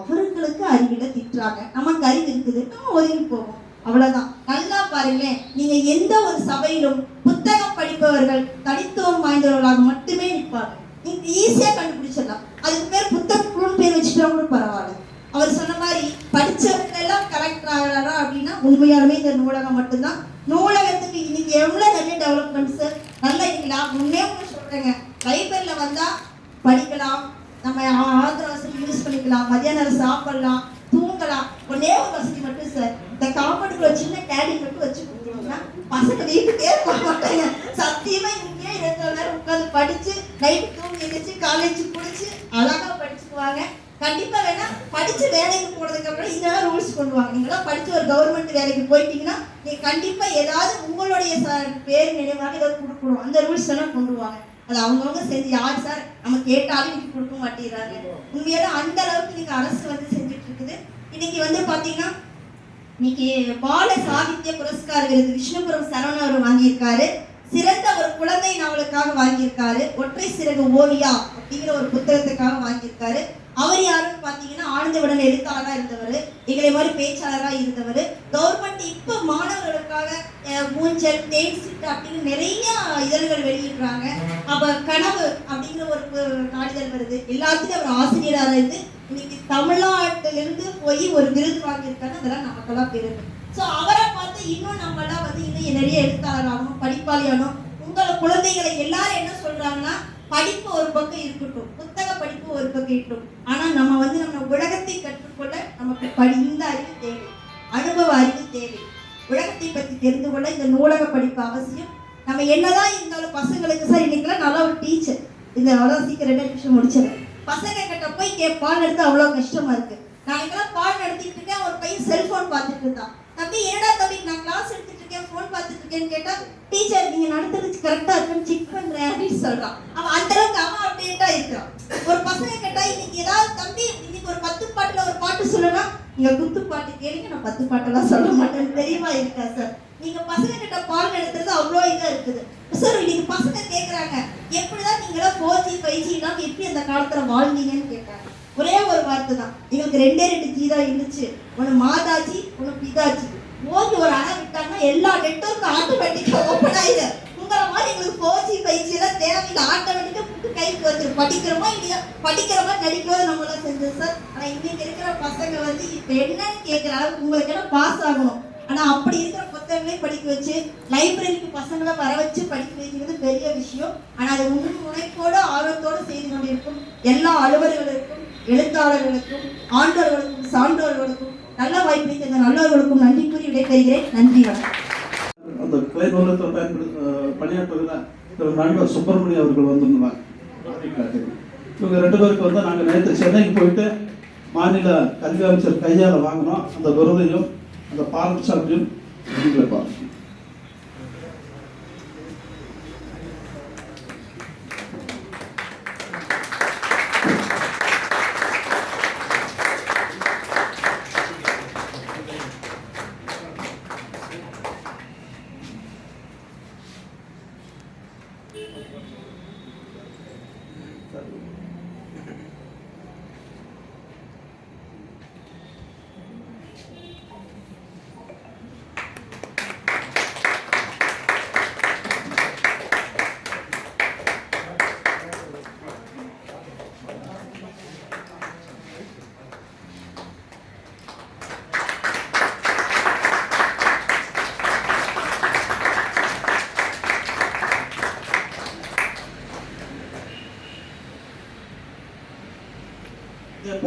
அவர்களுக்கு அறிவில திட்டுறாங்க, நமக்கு அறிவு இருக்குது, நம்ம ஒதுங்கி போவோம், அவ்வளவுதான். நல்லா பாருங்களேன், நீங்க எந்த ஒரு சபையிலும் புத்தகம் படிப்பவர்கள் தனித்துவம் வாய்ந்தவர்களாக மட்டுமே நிற்பாங்க. நீங்க ஈஸியா கண்டுபிடிச்சிடலாம். அதுக்கு பேர் புத்தகக்குழுன்னு பேர் வச்சுட்டா கூட பரவாயில்ல. அவர் சொன்ன மாதிரி படிச்சவர்கள் எல்லாம் கரெக்ட் ஆகிறாரா அப்படின்னா உண்மையாலுமே இந்த நூலகம் மட்டும்தான். நூலகத்துக்கு இன்னைக்கு எவ்வளவு நிறைய டெவலப்மெண்ட்ஸ் நல்லா இல்லைங்களா? முன்னே சொல்றேங்க, லைப்ரரியில வந்தா படிக்கலாம், நம்ம ஆத்திர வசதி யூஸ் பண்ணிக்கலாம், மதியான நேரம் சாப்பிடலாம், தூங்கலாம். ஒன்னே ஒரு வசதி மட்டும் சார், இந்த காம்பவுண்டுக்குள்ள சின்ன கேடிங் மட்டும் வச்சு கொடுத்தீங்கன்னா பசங்க வீட்டுக்கே போக மாட்டாங்க. சத்தியமா இங்கே 2 நேரம் உட்காந்து படிச்சு நைட்டு தூங்கி எழுந்திரிச்சு காலேஜ் குடிச்சு அழகா படிச்சுக்குவாங்க. கண்டிப்பா வேணா படிச்சு வேலைக்கு போனதுக்கு அப்புறம் இதெல்லாம் ரூல்ஸ் கொண்டுவாங்க. நீங்களாம் படிச்சு ஒரு கவர்மெண்ட் வேலைக்கு போயிட்டீங்கன்னா நீங்க கண்டிப்பா ஏதாவது உங்களுடைய பேர் நினைவாக ஏதாவது கொடுக்கணும், அந்த ரூல்ஸ் எல்லாம் கொண்டுவாங்க. அது அவங்கவுங்க செஞ்சு யார் சார் நம்ம கேட்டாலும் இன்னைக்கு கொடுக்க மாட்டேங்கிறாங்க. உண்மையில அந்த அளவுக்கு இன்னைக்கு அரசு வந்து செஞ்சுட்டு இருக்குது. இன்னைக்கு பாத்தீங்கன்னா இன்னைக்கு பால சாகித்ய புரஸ்கார விருது விஷ்ணுபுரம் சரவணன் அவர் வாங்கியிருக்காரு. சிறந்த ஒரு குழந்தை நாவலுக்காக வாங்கியிருக்காரு. ஒற்றை சிறகு ஓவியா அப்படிங்கிற ஒரு புத்தகத்துக்காக வாங்கியிருக்காரு. அவர் யாருன்னு பாத்தீங்கன்னா ஆனந்த விடன் எழுத்தாளராக இருந்தவர், எங்களை மாதிரி பேச்சாளராக இருந்தவர். கவர்மெண்ட் இப்ப மாணவர்களுக்காக மூஞ்சல் தேன் சிட்டு அப்படின்னு நிறைய இதழ்கள் வெளியிடுறாங்க. அப்ப கனவு அப்படிங்கிற ஒரு நாளிதழ் வருது. எல்லாத்துக்கும் அவர் ஆசிரியராக இருந்து இன்னைக்கு தமிழ்நாட்டிலிருந்து போய் ஒரு விருது வாங்கியிருக்காரு. அதெல்லாம் நமக்கெல்லாம் பெருமை. ஸோ அவரை பார்த்து இன்னும் நம்மளாம் இன்னும் நிறைய எழுத்தாளராகணும், படிப்பாளியாகணும். உங்களை குழந்தைகளை எல்லாரும் என்ன சொல்றாங்கன்னா, படிப்பு ஒரு பக்கம் இருக்கட்டும், புத்தக படிப்பு ஒரு பக்கம் இருக்கட்டும், ஆனா நம்ம நம்ம உலகத்தை கற்றுக்கொள்ள நமக்கு இந்த அறிவு தேவை, அனுபவ அறிவு தேவை. உலகத்தை பற்றி தெரிந்து கொள்ள இந்த நூலக படிப்பு அவசியம். நம்ம என்னதான் இருந்தாலும் பசங்களுக்கு சார் இன்னைக்கெல்லாம் நல்லா ஒரு டீச்சர், இந்த அவ்வளோ சீக்கிரம் 2 நிமிஷம் முடிச்சிடறேன். பசங்க கிட்ட போய் பாடம் எடுத்து அவ்வளோ கஷ்டமா இருக்கு. நாளைக்கெல்லாம் பாடம் நடத்திட்டு இருக்கேன், ஒரு பையன் செல்போன் பார்த்துட்டு இருந்தான். தம்பி என்னடா தம்பி நான் கிளாஸ் எடுத்துட்டு இருக்கேன், போன் பார்த்துட்டு இருக்கேன்னு கேட்டா, டீச்சர் நீங்க நடத்துறது கரெக்டா இருக்குன்னு செக் பண்றேன் அப்படின்னு சொல்றான். அவன் அந்த அளவுக்கு அவன் அப்டேட்டா இருக்கிறான். ஒரு பசங்க கேட்டா இன்னைக்கு ஏதாவது தம்பி இன்னைக்கு ஒரு 10 பாட்டுல ஒரு பாட்டு சொல்லணும்னா, நீங்க குத்து பாட்டு கேளுங்க, நான் 10 பாட்டெல்லாம் சொல்ல மாட்டேன்னு தெரியுமா இருக்கா சார்? நீங்க பசங்க கிட்ட பாடம் எடுத்துறது அவ்வளோ இதா இருக்குது சார். இன்னைக்கு பசங்க கேட்கறாங்க, எப்படிதான் நீங்களா 4G 5G எல்லாம் எப்படி அந்த காலத்துல வாழ்ந்தீங்கன்னு கேட்கறாங்க. ஒரே ஒரு வார்த்தை தான், எங்களுக்கு 2 G தான் இருந்துச்சு, ஒன்று மாதாஜி ஒன்று பிதாஜி. ஓகே ஒரு அணை விட்டாங்கன்னா எல்லா நெட்வொர்க்கும் ஆட்டோமேட்டிக்கா ஓப்பன் ஆயிடுது. உங்களை மாதிரி எங்களுக்கு 4G 5G எல்லாம் தேவையில்லை, ஆட்டோமேட்டிக்கா புக்கு கைக்கு வந்து படிக்கிறோமா இல்லையா, படிக்கிற மாதிரி நடிக்கிறது நம்மளாம் செஞ்சோம் சார். ஆனா இன்னைக்கு இருக்கிற பசங்க இப்ப என்னன்னு கேட்கிற அளவுக்கு உங்களுக்கு எல்லாம் பாஸ் ஆகணும். ஆனா அப்படி இருக்கிற புத்தகங்களே படிக்க வச்சு லைப்ரரிக்கு பசங்களை வர வச்சு படிக்க வைக்கிறது பெரிய விஷயம். ஆனா அதை முனைப்போடு ஆர்வத்தோடு செய்து கொண்டிருக்கும் எல்லா அலுவலர்களுக்கும், எழுத்தாளர்களுக்கும், ஆண்டோர்களுக்கும், சான்றோர்களுக்கும், நல்ல வாய்ப்பை தந்த நல்லவர்களுக்கும் நன்றி கூறி விடைபெறுகிறேன். நன்றி, வணக்கம். அந்த கிளை நூலகத்தை பணியாற்றுவதில் திரு நண்பர் சுப்பிரமணியம் அவர்கள் வந்திருந்தாங்க. இவங்க 2 பேருக்கு நாங்கள் நேற்று சென்னைக்கு போயிட்டு மாநில கல்வி அமைச்சர் கையால் வாங்கினோம். அந்த விருதையும் அந்த பாராட்டையும் பார்க்கணும்.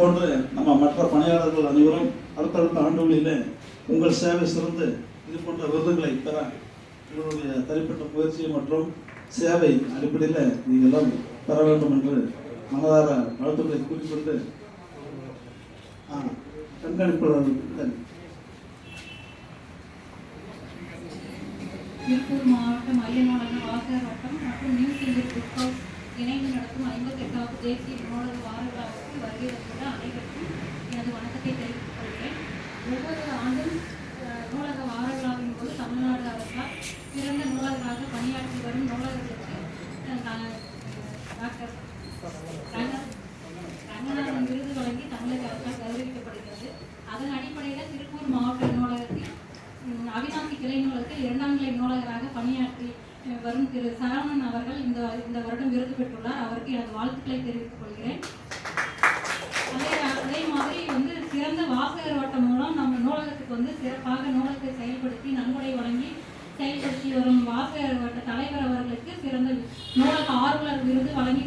போன்று நம்ம மற்ற பணியாளர்கள் அனைவரும் அடுத்தடுத்த ஆண்டுகளில் உங்கள் சேவை சிறந்து இது போன்ற விருதுகளை பெற உங்களுடைய தனிப்பட்ட முயற்சி மற்றும் சேவை அடிப்படையில் நீங்கள் எல்லாம் பெற வேண்டும் என்று மனதார வாழ்த்துக்களை கூறிக்கொண்டு கண்காணிப்பாளர்களுக்கு திருப்பூர் மாவட்ட மைய நூலக வாசகர் வட்டம் மற்றும் நியூ செஞ்சுரி புக் ஹவுஸ் இணைந்து நடத்தும் 58வது தேசிய நூலக வார விழாவுக்கு வருகை வந்துள்ள அனைவருக்கும் எனது வணக்கத்தை தெரிவித்துக் கொள்கிறேன். ஒவ்வொரு ஆண்டும் நூலக வார விழாவின் போது தமிழ்நாடு அரசால் சிறந்த நூலகராக பணியாற்றி வரும் நூலகர்களுக்கு டாக்டர் ரங்கநாதன் விருது வழங்கி தமிழக அரசால் கௌரவிக்கப்படுகிறது. அதன் அடிப்படையில் திருப்பூர் மாவட்ட நூலகத்தில் அவிநாசி கிளை நூலகத்தில் 2ஆம் நிலை நூலகராக பணியாற்றி வரும் திரு சரவணன் அவர்கள் இந்த வருடம் விருது பெற்றுள்ளார். அவருக்கு எனது வாழ்த்துக்களை தெரிவித்துக் கொள்கிறேன். அதே மாதிரி சிறந்த வாசகர் வட்டம் மூலம் நம்ம நூலகத்துக்கு சிறப்பாக நூலகத்தை செயல்படுத்தி நன்கொடை வழங்கி செயல்படுத்தி வரும் வாசகர் வட்ட தலைவர் அவர்களுக்கு சிறந்த நூலக ஆர்வலர் விருது வழங்கி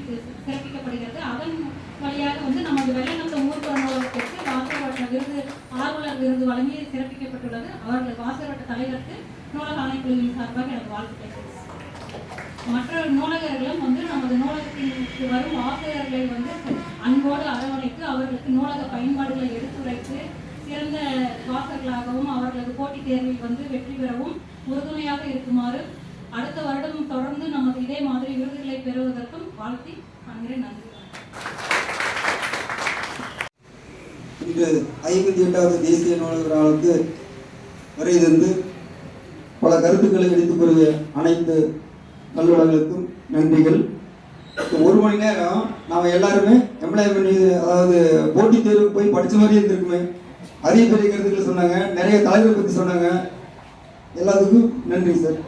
சிறப்பிக்கப்படுகிறது. அதன் வழியாக நமது வெள்ளநத்தம் ஊர்ப்புற நூலகத்திற்கு வாசகர் வட்ட விருது ஆர்வலர் விருது வழங்கி சிறப்பிக்கப்பட்டுள்ளது. அவர்கள் வாசகர் வட்ட தலைவருக்கு நூலக ஆணைக்குழுவின் சார்பாக எனக்கு வாழ்த்துக்கள். மற்ற நூலகர்களும் நமது நூலகத்திற்கு வரும் வாசகர்களை அன்போடு அரவணைத்து அவர்களுக்கு நூலக பயன்பாடுகளை எடுத்துரைத்து சிறந்த வாசகர்களாகவும் அவர்களது போட்டித் தேர்வில் வெற்றி பெறவும் உறுதுணையாக இருக்குமாறு அடுத்த வருடம் தொடர்ந்து நமது இதே மாதிரி விருதுகளை பெறுவதற்கும் வாழ்த்தி அன்றே நன்றி. இன்று 58வது தேசிய நூலகர் நாளுக்கு வருகை தந்து பல கருத்துக்களை எடுத்துக் கூறிய அனைத்து நல்லுறவுகளுக்கும் நன்றிகள். ஒரு மணி நேரம் நாம் எல்லாருமே எம்ப்ளாய்மெண்ட் அதாவது போட்டித் தேர்வுக்கு போய் படித்த மாதிரியே இருந்திருக்குமே. அரிய பெரிய கருத்துக்களை சொன்னாங்க, நிறைய தலைவரை பற்றி சொன்னாங்க. எல்லாத்துக்கும் நன்றி சார்.